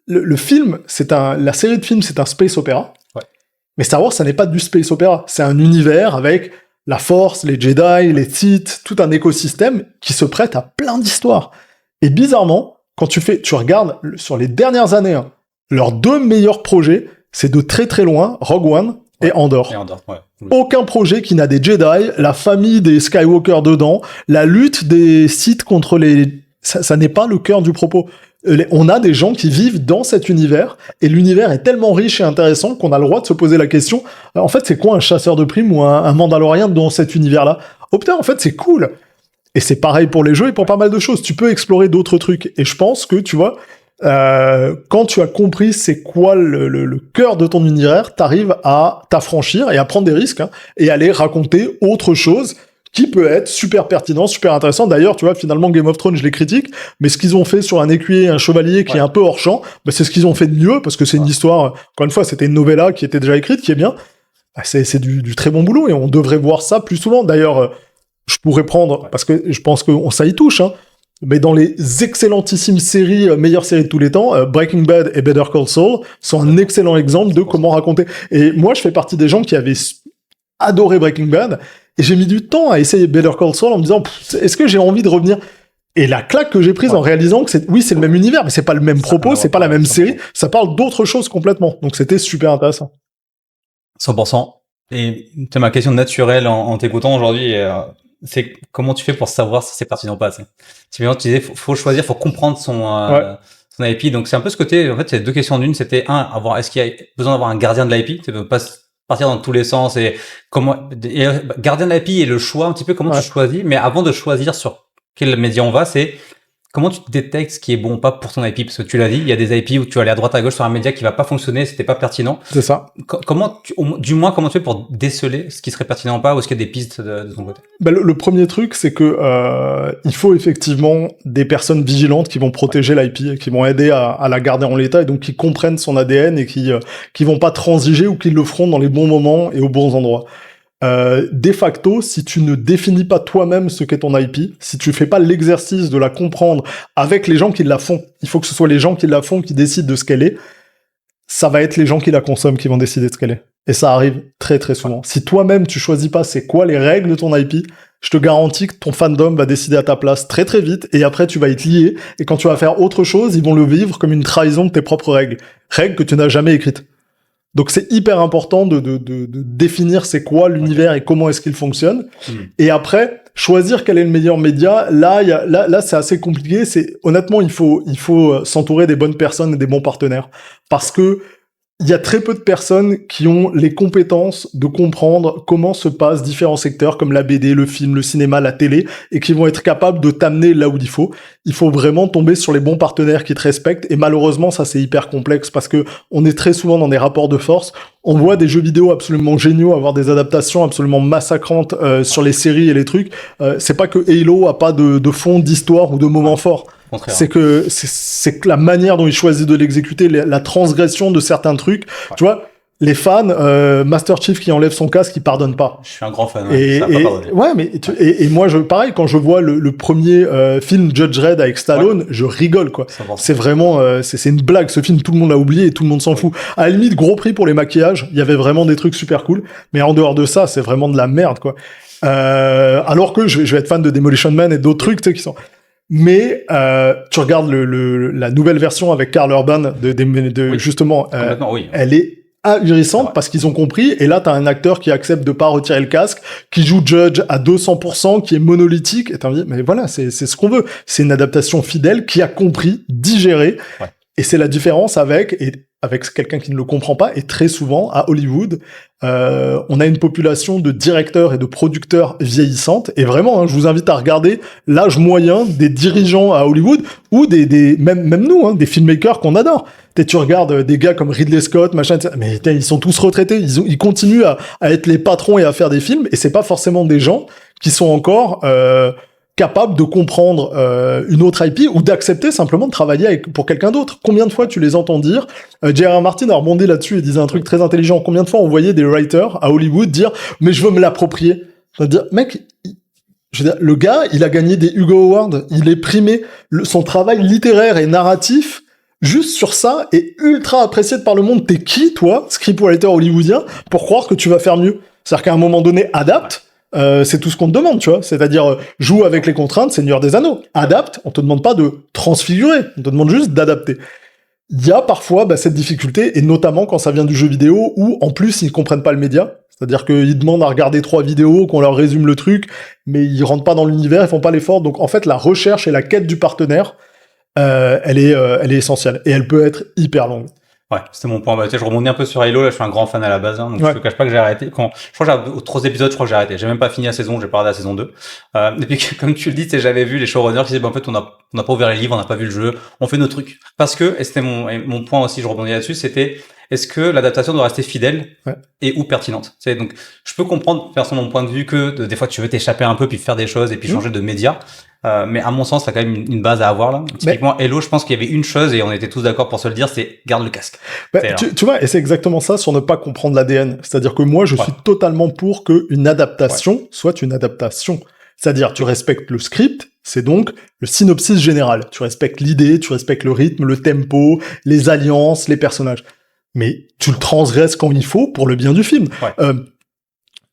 le film, la série de films, c'est un space opéra. Ouais. Mais Star Wars, ça n'est pas du space opéra. C'est un univers avec la Force, les Jedi, les Sith, tout un écosystème qui se prête à plein d'histoires. Et bizarrement, quand tu regardes sur les dernières années, leurs 2 meilleurs projets, c'est de très très loin, Rogue One et Andor. Aucun projet qui n'a des Jedi, la famille des Skywalker dedans, la lutte des Sith contre les... Ça n'est pas le cœur du propos. On a des gens qui vivent dans cet univers, et l'univers est tellement riche et intéressant qu'on a le droit de se poser la question, en fait, c'est quoi un chasseur de primes ou un Mandalorien dans cet univers-là? Oh putain, en fait, c'est cool. Et c'est pareil pour les jeux et pour pas mal de choses. Tu peux explorer d'autres trucs. Et je pense que, tu vois, quand tu as compris c'est quoi le cœur de ton univers, t'arrives à t'affranchir et à prendre des risques, et aller raconter autre chose qui peut être super pertinent, super intéressant. D'ailleurs, tu vois, finalement, Game of Thrones, je les critique, mais ce qu'ils ont fait sur un écuyer et un chevalier qui est un peu hors champ, bah, c'est ce qu'ils ont fait de mieux, parce que c'est une histoire, encore une fois, c'était une novella qui était déjà écrite, qui est bien. Bah, c'est du très bon boulot, et on devrait voir ça plus souvent. D'ailleurs, je pourrais prendre, parce que je pense que ça y touche, mais dans les excellentissimes séries, meilleures séries de tous les temps, Breaking Bad et Better Call Saul sont un excellent exemple de comment raconter. Et moi, je fais partie des gens qui avaient adoré Breaking Bad, et j'ai mis du temps à essayer Better Call Saul en me disant, est-ce que j'ai envie de revenir? Et la claque que j'ai prise en réalisant que c'est le même univers, mais c'est pas le même propos, c'est pas la même série, ça parle d'autre chose complètement. Donc c'était super intéressant.
100%. Et c'est ma question naturelle en t'écoutant aujourd'hui, c'est comment tu fais pour savoir si c'est pertinent ou pas. Tu disais, faut choisir, faut comprendre son IP. Donc c'est un peu ce côté, en fait, c'est 2 questions en une. C'était est-ce qu'il y a besoin d'avoir un gardien de l'IP? Tu peux pas partir dans tous les sens, et gardien de l'IP et le choix, un petit peu comment tu choisis. Mais avant de choisir sur quel média on va, c'est comment tu détectes ce qui est bon ou pas pour ton IP? Parce que tu l'as dit, il y a des IP où tu vas aller à droite à gauche sur un média qui va pas fonctionner, c'était pas pertinent.
C'est ça.
Comment comment tu fais pour déceler ce qui serait pertinent ou pas, ou est-ce qu'il y a des pistes de ton côté?
Ben, le premier truc, c'est que il faut effectivement des personnes vigilantes qui vont protéger l'IP, qui vont aider à la garder en l'état et donc qui comprennent son ADN et qui vont pas transiger ou qui le feront dans les bons moments et aux bons endroits. De facto, si tu ne définis pas toi-même ce qu'est ton IP, si tu fais pas l'exercice de la comprendre avec les gens qui la font, il faut que ce soit les gens qui la font qui décident de ce qu'elle est, ça va être les gens qui la consomment qui vont décider de ce qu'elle est. Et ça arrive très très souvent. Si toi-même tu choisis pas c'est quoi les règles de ton IP, je te garantis que ton fandom va décider à ta place très très vite et après tu vas être lié et quand tu vas faire autre chose, ils vont le vivre comme une trahison de tes propres règles. Règles que tu n'as jamais écrites. Donc c'est hyper important de définir c'est quoi l'univers et comment est-ce qu'il fonctionne. Et après, choisir quel est le meilleur média, là c'est assez compliqué. Honnêtement, il faut s'entourer des bonnes personnes et des bons partenaires. Parce que il y a très peu de personnes qui ont les compétences de comprendre comment se passent différents secteurs comme la BD, le film, le cinéma, la télé, et qui vont être capables de t'amener là où il faut. Il faut vraiment tomber sur les bons partenaires qui te respectent, et malheureusement, ça c'est hyper complexe parce que on est très souvent dans des rapports de force. On voit des jeux vidéo absolument géniaux avoir des adaptations absolument massacrantes sur les séries et les trucs. C'est pas que Halo a pas de fond d'histoire ou de moments forts. C'est que la manière dont ils choisissent de l'exécuter, la transgression de certains trucs. Ouais. Tu vois, les fans, Master Chief qui enlève son casque, il pardonne pas.
Je suis un grand fan.
Et moi, pareil, quand je vois le premier film Judge Dredd avec Stallone, je rigole quoi. C'est vraiment, c'est une blague. Ce film, tout le monde l'a oublié et tout le monde s'en fout. À la limite, gros prix pour les maquillages. Il y avait vraiment des trucs super cool. Mais en dehors de ça, c'est vraiment de la merde quoi. Alors que je vais être fan de Demolition Man et d'autres trucs, tu sais, qui sont. Mais tu regardes la nouvelle version avec Karl Urban justement, elle est ahurissante parce qu'ils ont compris. Et là, t'as un acteur qui accepte de pas retirer le casque, qui joue Judge à 200%, qui est monolithique. Et t'as dit, mais voilà, c'est ce qu'on veut. C'est une adaptation fidèle qui a compris, digéré. Ouais. Et c'est la différence avec quelqu'un qui ne le comprend pas. Et très souvent, à Hollywood, on a une population de directeurs et de producteurs vieillissantes. Et vraiment, je vous invite à regarder l'âge moyen des dirigeants à Hollywood ou même nous, des filmmakers qu'on adore. Tu regardes des gars comme Ridley Scott, machin, mais ils sont tous retraités. Ils continuent à être les patrons et à faire des films. Et c'est pas forcément des gens qui sont encore capable de comprendre une autre IP ou d'accepter simplement de travailler pour quelqu'un d'autre. Combien de fois tu les entends dire J.R.R. Martin a rebondi là-dessus et disait un truc très intelligent. Combien de fois on voyait des writers à Hollywood dire « mais je veux me l'approprier ». C'est-à-dire, mec, je veux dire, le gars, il a gagné des Hugo Awards, il est primé, son travail littéraire et narratif, juste sur ça, est ultra apprécié par le monde. T'es qui, toi, scriptwriter hollywoodien, pour croire que tu vas faire mieux? C'est-à-dire qu'à un moment donné, adapte. C'est tout ce qu'on te demande, tu vois. C'est-à-dire, joue avec les contraintes, Seigneur des Anneaux. Adapte, on te demande pas de transfigurer, on te demande juste d'adapter. Il y a parfois cette difficulté, et notamment quand ça vient du jeu vidéo, où en plus ils comprennent pas le média. C'est-à-dire qu'ils demandent à regarder 3 vidéos, qu'on leur résume le truc, mais ils rentrent pas dans l'univers, ils font pas l'effort. Donc en fait, la recherche et la quête du partenaire, elle est essentielle. Et elle peut être hyper longue.
Ouais, c'était mon point. Bah, tu sais, je rebondis un peu sur Halo, là, je suis un grand fan à la base, donc je te cache pas que j'ai arrêté. Je crois que aux 3 épisodes, je crois que j'ai arrêté. J'ai même pas fini la saison, j'ai pas regardé la saison 2. Et puis, comme tu le dis, j'avais vu les showrunners qui disaient, en fait, on n'a pas ouvert les livres, on n'a pas vu le jeu, on fait nos trucs. Parce que, et c'était mon point aussi, je rebondis là-dessus, c'était, est-ce que l'adaptation doit rester fidèle et ou pertinente? C'est donc, je peux comprendre, personnellement, mon point de vue, que des fois, tu veux t'échapper un peu, puis faire des choses, et puis changer de média. Mais à mon sens, ça a quand même une base à avoir là. Typiquement, Halo, je pense qu'il y avait une chose et on était tous d'accord pour se le dire, c'est garde le casque.
Tu vois, et c'est exactement ça sur ne pas comprendre l'ADN. C'est-à-dire que moi, je suis totalement pour qu'une adaptation soit une adaptation. C'est-à-dire, tu respectes le script, c'est donc le synopsis général. Tu respectes l'idée, tu respectes le rythme, le tempo, les alliances, les personnages. Mais tu le transgresses quand il faut pour le bien du film.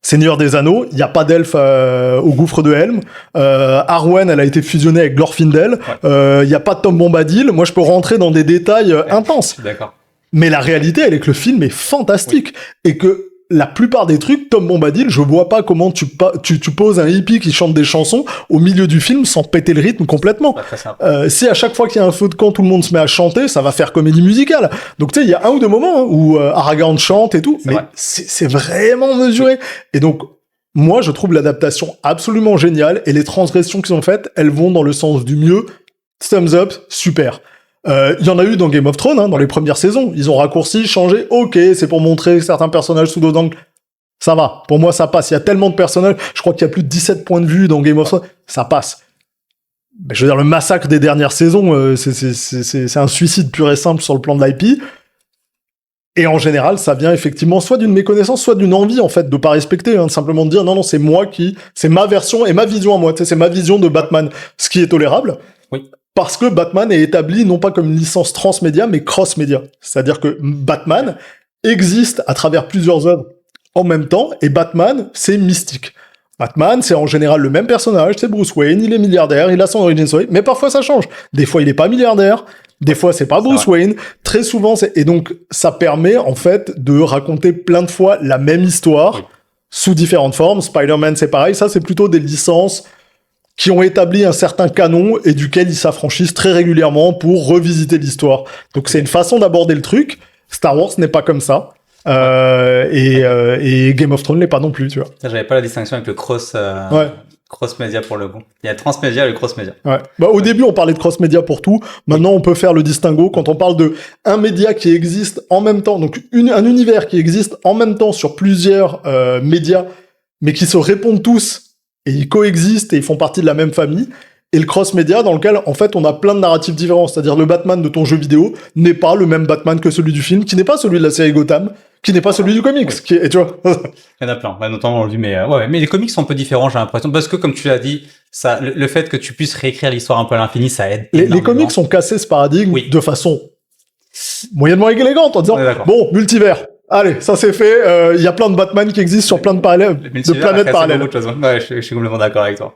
Seigneur des Anneaux, il n'y a pas d'elfe au gouffre de Helm. Arwen, elle a été fusionnée avec Glorfindel. Il n'y a pas de Tom Bombadil. Moi, je peux rentrer dans des détails intenses.
D'accord.
Mais la réalité, elle est que le film est fantastique. Et que la plupart des trucs, Tom Bombadil, je vois pas comment tu poses un hippie qui chante des chansons au milieu du film sans péter le rythme complètement. Si à chaque fois qu'il y a un feu de camp, tout le monde se met à chanter, ça va faire comédie musicale. Donc tu sais, il y a un ou deux moments où Aragorn chante et tout, mais c'est vraiment mesuré. Et donc, moi, je trouve l'adaptation absolument géniale et les transgressions qui sont faites, elles vont dans le sens du mieux thumbs up, super. Il y en a eu dans Game of Thrones, dans les premières saisons. Ils ont raccourci, changé, ok, c'est pour montrer certains personnages sous d'autres angles. Ça va, pour moi ça passe. Il y a tellement de personnages, je crois qu'il y a plus de 17 points de vue dans Game of Thrones, ça passe. Mais je veux dire, le massacre des dernières saisons, c'est un suicide pur et simple sur le plan de l'IP. Et en général, ça vient effectivement soit d'une méconnaissance, soit d'une envie, en fait, de pas respecter, de simplement de dire, non, c'est moi c'est ma version et ma vision à moi, c'est ma vision de Batman. Ce qui est tolérable.
Oui.
Parce que Batman est établi non pas comme une licence transmédia, mais cross-média. C'est-à-dire que Batman existe à travers plusieurs œuvres en même temps, et Batman, c'est mystique. Batman, c'est en général le même personnage, c'est Bruce Wayne, il est milliardaire, il a son origin story, mais parfois ça change. Des fois, il est pas milliardaire, des fois, c'est pas Bruce Wayne, très souvent, et donc, ça permet, en fait, de raconter plein de fois la même histoire, sous différentes formes. Spider-Man, c'est pareil, ça, c'est plutôt des licences qui ont établi un certain canon et duquel ils s'affranchissent très régulièrement pour revisiter l'histoire. Donc, c'est une façon d'aborder le truc. Star Wars n'est pas comme ça. Et Game of Thrones l'est pas non plus, tu vois.
J'avais pas la distinction avec le cross-média pour le coup. Il y a transmédia et le cross-média.
Ouais. Bah, au début, on parlait de cross-média pour tout. Maintenant, on peut faire le distinguo quand on parle de un média qui existe en même temps, donc un univers qui existe en même temps sur plusieurs médias, mais qui se répondent tous et ils coexistent et ils font partie de la même famille. Et le cross-média dans lequel, en fait, on a plein de narratifs différents. C'est-à-dire, le Batman de ton jeu vidéo n'est pas le même Batman que celui du film, qui n'est pas celui de la série Gotham, qui n'est pas celui du comics. Et tu vois.
Il y en a plein, notamment on le dit, mais mais les comics sont un peu différents, j'ai l'impression, parce que comme tu l'as dit, ça, le fait que tu puisses réécrire l'histoire un peu à l'infini, ça aide.
Les comics ont cassé ce paradigme de façon moyennement élégante en disant bon, multivers. Allez, ça c'est fait. Il y a plein de Batman qui existent sur plein de planètes parallèles.
Ouais, je suis complètement d'accord avec toi.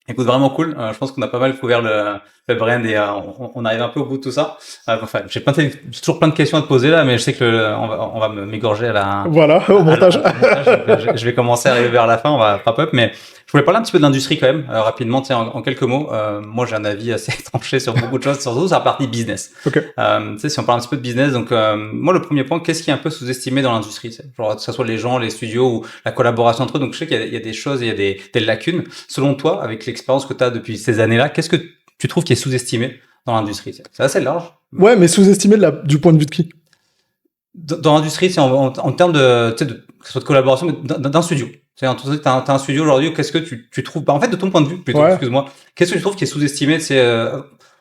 Écoute, vraiment cool. Je pense qu'on a pas mal couvert le brand et on arrive un peu au bout de tout ça. Enfin, j'ai toujours plein de questions à te poser là, mais je sais que on va m'égorger à la.
Voilà, au montage.
Je vais commencer à arriver vers la fin. On va wrap up, mais je voulais parler un petit peu de l'industrie quand même, rapidement, tu sais, en quelques mots. Moi, j'ai un avis assez tranché sur beaucoup de choses, surtout sur la partie business.
Okay.
Tu sais, si on parle un petit peu de business, donc moi, le premier point, qu'est-ce qui est un peu sous-estimé dans l'industrie, genre que ce soit les gens, les studios ou la collaboration entre eux. Donc, je sais qu'il y a des choses, il y a des lacunes. Selon toi, avec l'expérience que tu as depuis ces années-là, qu'est-ce que tu trouves qui est sous-estimé dans l'industrie? C'est assez large.
Ouais, mais sous-estimé du point de vue de qui?
Dans l'industrie, c'est en termes de, tu sais, que ce soit de collaboration, mais d'un studio. Tu sais, t'as un studio aujourd'hui, qu'est-ce que tu trouves, en fait, de ton point de vue, plutôt, excuse-moi, qu'est-ce que tu trouves qui est sous-estimé? C'est,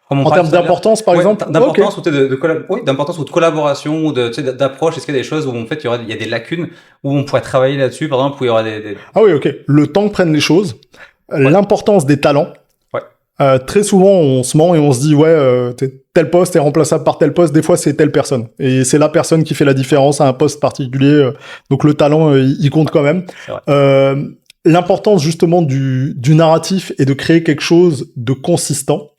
en termes d'importance, par exemple?
D'importance, ou d'importance ou de collaboration, ou d'approche, est-ce qu'il y a des choses où, en fait, il y a des lacunes, où on pourrait travailler là-dessus, par exemple, où il y aura des...
Ah oui, ok. Le temps que prennent les choses, l'importance des talents. Très souvent, on se ment et on se dit tel poste est remplaçable par tel poste. Des fois, c'est telle personne et c'est la personne qui fait la différence à un poste particulier. Donc le talent, il compte quand même. L'importance justement du narratif et de créer quelque chose de consistant.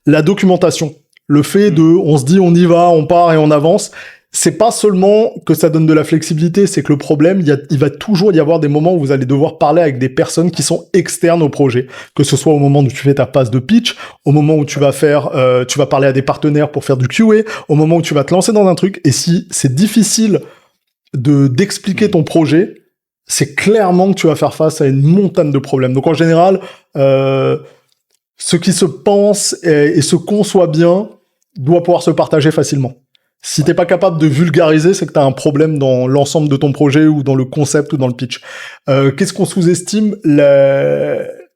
La documentation, le fait on se dit on y va, on part et on avance. C'est pas seulement que ça donne de la flexibilité, c'est que le problème, il va toujours y avoir des moments où vous allez devoir parler avec des personnes qui sont externes au projet. Que ce soit au moment où tu fais ta passe de pitch, au moment où tu vas parler à des partenaires pour faire du QA, au moment où tu vas te lancer dans un truc. Et si c'est difficile d'expliquer ton projet, c'est clairement que tu vas faire face à une montagne de problèmes. Donc en général, ce qui se pense et se conçoit bien doit pouvoir se partager facilement. Si t'es pas capable de vulgariser, c'est que t'as un problème dans l'ensemble de ton projet ou dans le concept ou dans le pitch. Qu'est-ce qu'on sous-estime?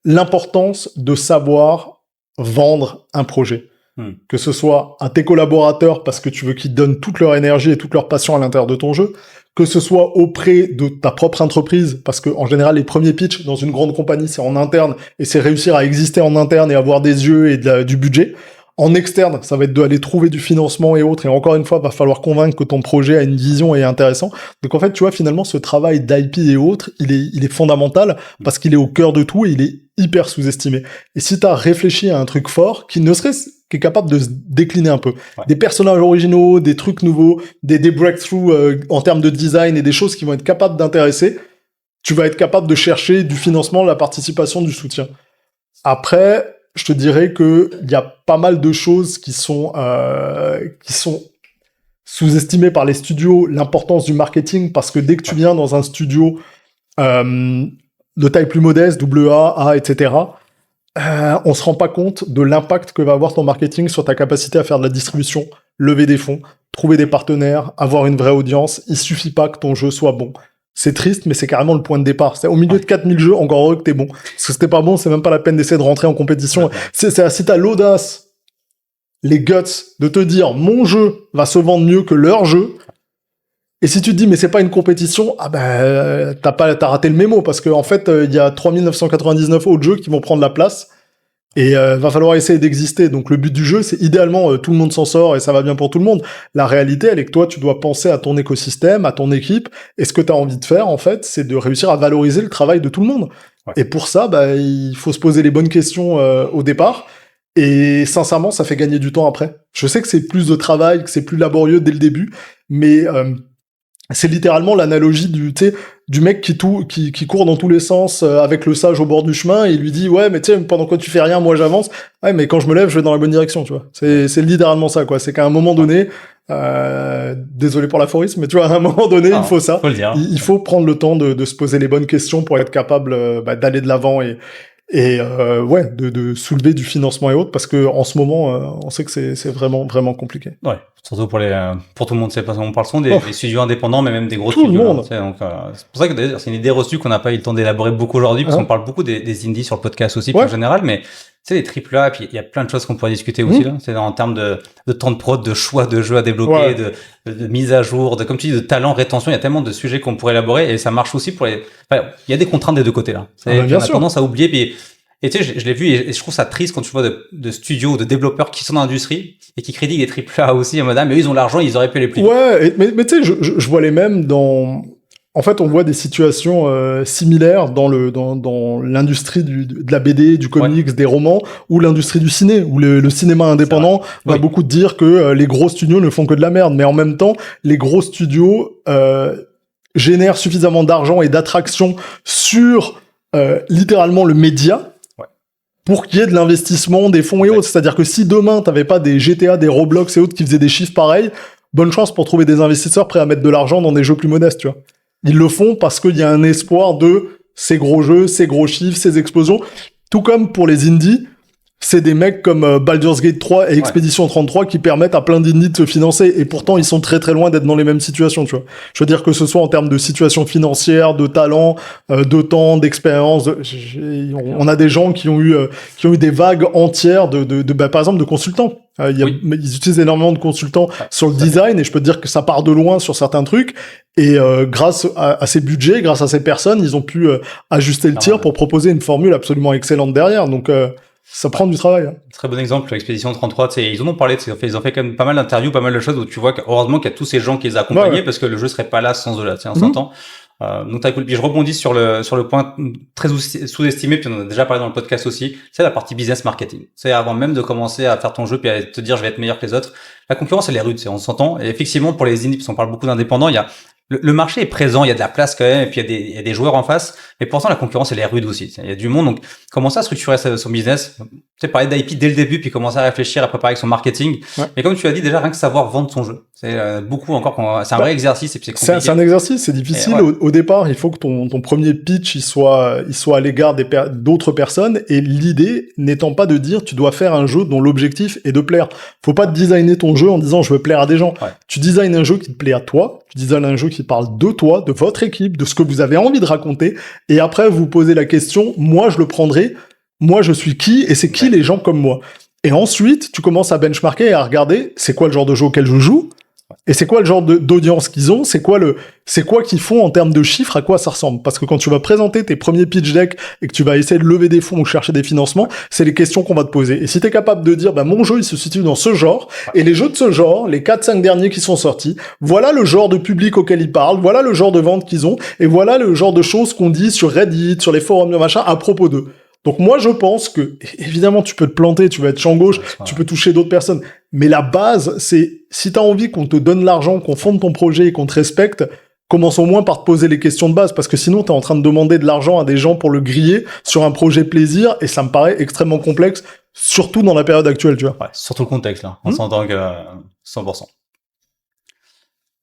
L'importance de savoir vendre un projet. Que ce soit à tes collaborateurs parce que tu veux qu'ils donnent toute leur énergie et toute leur passion à l'intérieur de ton jeu, que ce soit auprès de ta propre entreprise, parce que en général les premiers pitchs dans une grande compagnie c'est en interne et c'est réussir à exister en interne et avoir des yeux et du budget. En externe, ça va être d'aller trouver du financement et autres. Et encore une fois, va falloir convaincre que ton projet a une vision et est intéressant. Donc en fait, tu vois, finalement, ce travail d'IP et autres, il est fondamental parce qu'il est au cœur de tout et il est hyper sous-estimé. Et si t'as réfléchi à un truc fort qui est capable de se décliner un peu, des personnages originaux, des trucs nouveaux, des breakthroughs en termes de design et des choses qui vont être capables d'intéresser, tu vas être capable de chercher du financement, la participation, du soutien. Après, je te dirais que il y a pas mal de choses qui sont sous-estimées par les studios, l'importance du marketing, parce que dès que tu viens dans un studio de taille plus modeste, AA, A, etc., on se rend pas compte de l'impact que va avoir ton marketing sur ta capacité à faire de la distribution, lever des fonds, trouver des partenaires, avoir une vraie audience. Il suffit pas que ton jeu soit bon. C'est triste, mais c'est carrément le point de départ. C'est au milieu de 4000 jeux, encore heureux que t'es bon. Parce que si t'es pas bon, c'est même pas la peine d'essayer de rentrer en compétition. Si t'as l'audace, les guts de te dire, mon jeu va se vendre mieux que leur jeu, et si tu te dis, mais c'est pas une compétition, t'as raté le mémo, parce qu'en fait, il y a 3999 autres jeux qui vont prendre la place, et va falloir essayer d'exister. Donc le but du jeu, c'est idéalement, tout le monde s'en sort et ça va bien pour tout le monde. La réalité, elle est que toi, tu dois penser à ton écosystème, à ton équipe, et ce que t'as envie de faire, en fait, c'est de réussir à valoriser le travail de tout le monde. Ouais. Et pour ça, il faut se poser les bonnes questions au départ, et sincèrement, ça fait gagner du temps après. Je sais que c'est plus de travail, que c'est plus laborieux dès le début, mais c'est littéralement l'analogie du mec qui court dans tous les sens avec le sage au bord du chemin et il lui dit ouais mais tu sais pendant que tu fais rien moi j'avance, ouais mais quand je me lève je vais dans la bonne direction, tu vois. C'est littéralement ça quoi. C'est qu'à un moment donné, désolé pour l'aphorisme, mais tu vois à un moment donné il faut ça. Il faut prendre le temps de se poser les bonnes questions pour être capable d'aller de l'avant et de soulever du financement et autres, parce que en ce moment on sait que c'est vraiment compliqué.
Ouais, surtout pour tout le monde, c'est pas on parle souvent des studios indépendants mais même des gros
tout
studios.
Le monde.
Donc c'est pour ça que d'ailleurs c'est une idée reçue qu'on n'a pas eu le temps d'élaborer beaucoup aujourd'hui parce qu'on parle beaucoup des indies sur le podcast aussi en général, mais tu sais les AAA, et puis il y a plein de choses qu'on pourrait discuter aussi là, c'est en termes de temps de prod, de choix de jeux à développer, de mise à jour, de comme tu dis de talent, rétention, il y a tellement de sujets qu'on pourrait élaborer et ça marche aussi pour les il y a des contraintes des deux côtés là. On a tendance à oublier puis et tu sais, je l'ai vu et je trouve ça triste quand tu vois de studios, de développeurs qui sont dans l'industrie et qui critiquent les AAA aussi en mode mais eux, ils ont l'argent, ils auraient pu les plus.
Ouais, mais tu sais, je vois les mêmes dans. En fait, on voit des situations similaires dans l'industrie de la BD, du comics, des romans, ou l'industrie du ciné, où le cinéma indépendant va beaucoup dire que les gros studios ne font que de la merde, mais en même temps, les gros studios génèrent suffisamment d'argent et d'attraction sur littéralement le média. Pour qu'il y ait de l'investissement, des fonds et autres. C'est-à-dire que si demain, t'avais pas des GTA, des Roblox et autres qui faisaient des chiffres pareils, bonne chance pour trouver des investisseurs prêts à mettre de l'argent dans des jeux plus modestes, tu vois. Ils le font parce qu'il y a un espoir de ces gros jeux, ces gros chiffres, ces explosions. Tout comme pour les indies, c'est des mecs comme Baldur's Gate 3 et Expedition 33 qui permettent à plein d'indies de se financer. Et pourtant, ils sont très très loin d'être dans les mêmes situations, tu vois. Je veux dire que ce soit en termes de situation financière, de talent, de temps, d'expérience. On a des gens qui ont eu des vagues entières par exemple, de consultants. Ils utilisent énormément de consultants sur le design et je peux te dire que ça part de loin sur certains trucs. Et grâce à ces budgets, grâce à ces personnes, ils ont pu ajuster le tir pour proposer une formule absolument excellente derrière. Donc ça prend du travail. Hein.
Très bon exemple, Expédition 33, ils en ont parlé, ils ont fait quand même pas mal d'interviews, pas mal de choses où tu vois heureusement qu'il y a tous ces gens qui les accompagnaient parce que le jeu serait pas là sans eux-là, on s'entend. Donc t'as cool. Puis je rebondis sur le point très sous-estimé, puis on en a déjà parlé dans le podcast aussi, c'est la partie business marketing. C'est avant même de commencer à faire ton jeu puis à te dire je vais être meilleur que les autres. La concurrence elle est rude, on s'entend. Et effectivement pour les indies, parce qu'on parle beaucoup d'indépendants, il y a le marché est présent, il y a de la place quand même, et puis il y a des joueurs en face, mais pourtant la concurrence elle est rude aussi. Il y a du monde, donc commencer à structurer son business, tu sais, parler d'IP dès le début, puis commencer à réfléchir, à préparer son marketing. Mais comme tu as dit déjà, rien que savoir vendre son jeu, c'est beaucoup encore, c'est un vrai exercice et puis c'est compliqué.
C'est un exercice, c'est difficile. Au départ, il faut que ton premier pitch il soit à l'égard d'autres personnes, et l'idée n'étant pas de dire tu dois faire un jeu dont l'objectif est de plaire. Faut pas designer ton jeu en disant je veux plaire à des gens. Tu designes un jeu qui te plaît à toi, tu designes un jeu qui parle de toi, de votre équipe, de ce que vous avez envie de raconter, et après vous posez la question, moi je le prendrai, moi je suis qui, et c'est qui les gens comme moi. Et ensuite, tu commences à benchmarker et à regarder, c'est quoi le genre de jeu auquel je joue, et c'est quoi le genre d'audience qu'ils ont, c'est quoi qu'ils font en termes de chiffres, à quoi ça ressemble. Parce que quand tu vas présenter tes premiers pitch decks et que tu vas essayer de lever des fonds ou chercher des financements, c'est les questions qu'on va te poser. Et si t'es capable de dire, mon jeu, il se situe dans ce genre, et les jeux de ce genre, les 4-5 derniers qui sont sortis, voilà le genre de public auquel ils parlent, voilà le genre de vente qu'ils ont, et voilà le genre de choses qu'on dit sur Reddit, sur les forums de machin, à propos d'eux. Donc moi je pense que, évidemment tu peux te planter, tu vas être champ gauche, tu peux toucher d'autres personnes, mais la base c'est, si t'as envie qu'on te donne l'argent, qu'on fonde ton projet et qu'on te respecte, commence au moins par te poser les questions de base, parce que sinon t'es en train de demander de l'argent à des gens pour le griller sur un projet plaisir, et ça me paraît extrêmement complexe, surtout dans la période actuelle, tu vois.
Ouais, surtout le contexte là, on s'entend que 100%.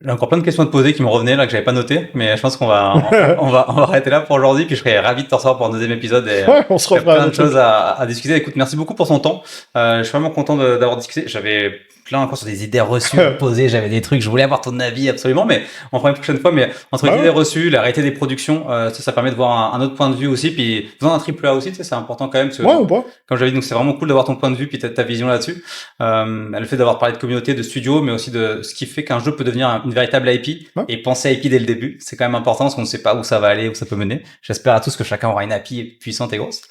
J'ai encore plein de questions à te poser qui me revenaient là que j'avais pas notées, mais je pense qu'on va on va arrêter là pour aujourd'hui. Puis je serais ravi de te recevoir pour un deuxième épisode et
Ouais, on se
il y a
refera
plein
un
de
autre truc.
choses à discuter. Écoute, merci beaucoup pour ton temps. Je suis vraiment content d'avoir discuté. J'avais plein encore sur des idées reçues à te poser. J'avais des trucs. Je voulais avoir ton avis absolument, mais on fera une prochaine fois. Mais entre les idées reçues, la réalité des productions, ça permet de voir un autre point de vue aussi. Puis dans un triple A aussi, tu sais, c'est important quand même. Parce que,
Ouais, ou pas.
comme j'avais dit, donc c'est vraiment cool d'avoir ton point de vue puis ta vision là-dessus. Le fait d'avoir parlé de communauté, de studio, mais aussi de ce qui fait qu'un jeu peut devenir une véritable IP et penser IP dès le début. C'est quand même important parce qu'on ne sait pas où ça va aller, où ça peut mener. J'espère à tous que chacun aura une API puissante et grosse.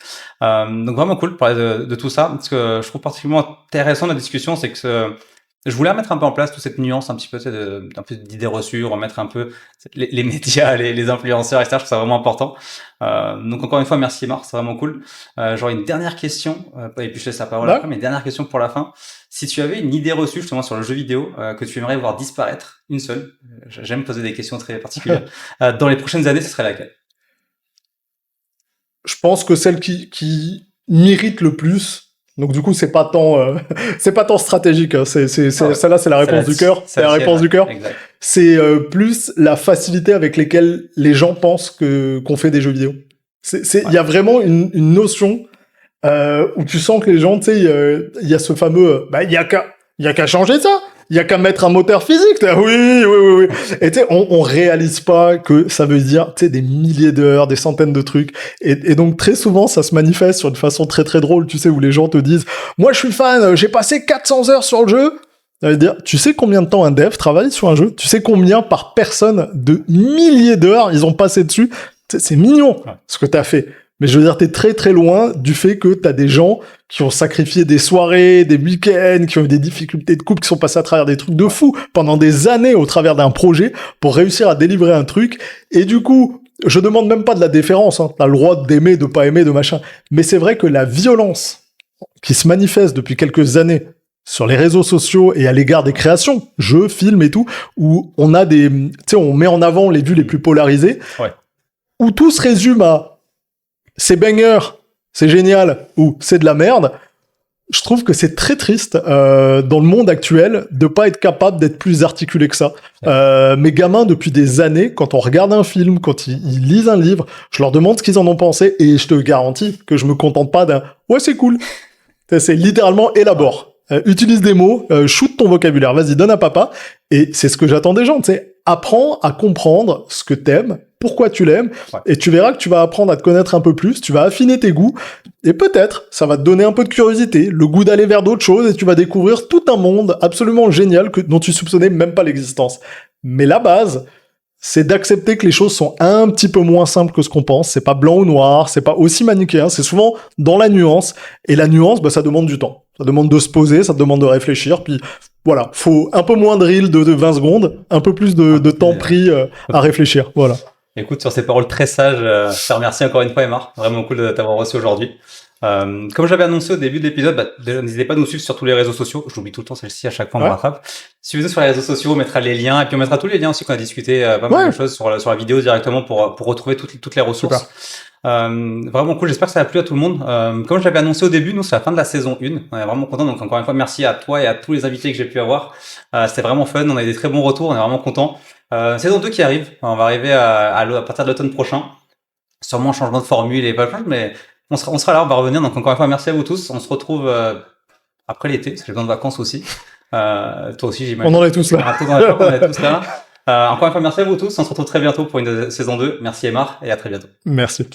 Donc vraiment cool de parler de tout ça. Ce que je trouve particulièrement intéressant de la discussion, c'est que je voulais mettre un peu en place toute cette nuance, un petit peu, un peu d'idées reçues, remettre un peu les médias, les influenceurs, etc. Je trouve ça vraiment important. Donc encore une fois, merci Marc, c'est vraiment cool. J'aurais une dernière question, et puis je laisse la parole après, mais dernière question pour la fin. Si tu avais une idée reçue justement sur le jeu vidéo que tu aimerais voir disparaître, une seule, j'aime poser des questions très particulières, dans les prochaines années, ce serait laquelle?
Je pense que celle qui mérite le plus. Donc du coup, c'est pas tant stratégique. Hein. Celle-là, c'est la réponse du cœur. C'est la réponse du cœur. C'est plus la facilité avec lesquelles les gens pensent qu'on fait des jeux vidéo. Il y a vraiment une notion où tu sens que les gens, tu sais, il y a ce fameux, il y a qu'à changer ça. Il y a qu'à mettre un moteur physique. Oui. Et tu sais, on réalise pas que ça veut dire, tu sais, des milliers d'heures, des centaines de trucs. Et donc, très souvent, ça se manifeste sur une façon très, très drôle, tu sais, où les gens te disent, moi, je suis fan, j'ai passé 400 heures sur le jeu. Ça veut dire, tu sais combien de temps un dev travaille sur un jeu? Tu sais combien par personne de milliers d'heures ils ont passé dessus? C'est mignon, ce que t'as fait. Mais je veux dire, t'es très très loin du fait que t'as des gens qui ont sacrifié des soirées, des week-ends, qui ont eu des difficultés de couple, qui sont passés à travers des trucs de fou pendant des années au travers d'un projet pour réussir à délivrer un truc. Et du coup, je demande même pas de la déférence, hein. T'as le droit d'aimer, de pas aimer, de machin. Mais c'est vrai que la violence qui se manifeste depuis quelques années sur les réseaux sociaux et à l'égard des créations, jeux, films et tout, où on a tu sais, on met en avant les vues les plus polarisées, où tout se résume à c'est banger, c'est génial, ou c'est de la merde. Je trouve que c'est très triste dans le monde actuel de pas être capable d'être plus articulé que ça. Mes gamins, depuis des années, quand on regarde un film, quand ils lisent un livre, je leur demande ce qu'ils en ont pensé et je te garantis que je me contente pas d'un « ouais, c'est cool ». C'est littéralement élabore. Utilise des mots, shoot ton vocabulaire, vas-y, donne à papa. Et c'est ce que j'attends des gens, tu sais. Apprends à comprendre ce que t'aimes, pourquoi tu l'aimes, et tu verras que tu vas apprendre à te connaître un peu plus, tu vas affiner tes goûts, et peut-être, ça va te donner un peu de curiosité, le goût d'aller vers d'autres choses, et tu vas découvrir tout un monde absolument génial dont tu soupçonnais même pas l'existence. Mais la base, c'est d'accepter que les choses sont un petit peu moins simples que ce qu'on pense, c'est pas blanc ou noir, c'est pas aussi manichéen, c'est souvent dans la nuance, et la nuance, ça demande du temps. Ça demande de se poser, ça demande de réfléchir, puis voilà, faut un peu moins de reel de 20 secondes, un peu plus de temps pris à réfléchir, voilà.
Écoute, sur ces paroles très sages, je te remercie encore une fois, Emma. Vraiment cool de t'avoir reçu aujourd'hui. Comme j'avais annoncé au début de l'épisode, n'hésitez pas à nous suivre sur tous les réseaux sociaux. J'oublie tout le temps celle-ci, à chaque fois on me rattrape. Suivez-nous sur les réseaux sociaux, on mettra les liens, et puis on mettra tous les liens aussi qu'on a discuté, pas mal de choses sur la vidéo directement pour retrouver toutes les ressources. Vraiment cool, j'espère que ça a plu à tout le monde. Comme je l'avais annoncé au début, nous c'est la fin de la saison 1. On est vraiment content, donc encore une fois merci à toi et à tous les invités que j'ai pu avoir. C'était vraiment fun, on a eu des très bons retours, on est vraiment contents. Saison 2 qui arrive, on va arriver à partir de l'automne prochain. Sûrement un changement de formule et pas plein, mais on sera là, on va revenir. Donc encore une fois merci à vous tous. On se retrouve après l'été, parce que j'ai besoin de vacances aussi. Toi aussi j'imagine.
On en est tous là.
On est tous là. Encore une fois merci à vous tous. On se retrouve très bientôt pour une saison 2. Merci Emma et à très bientôt.
Merci.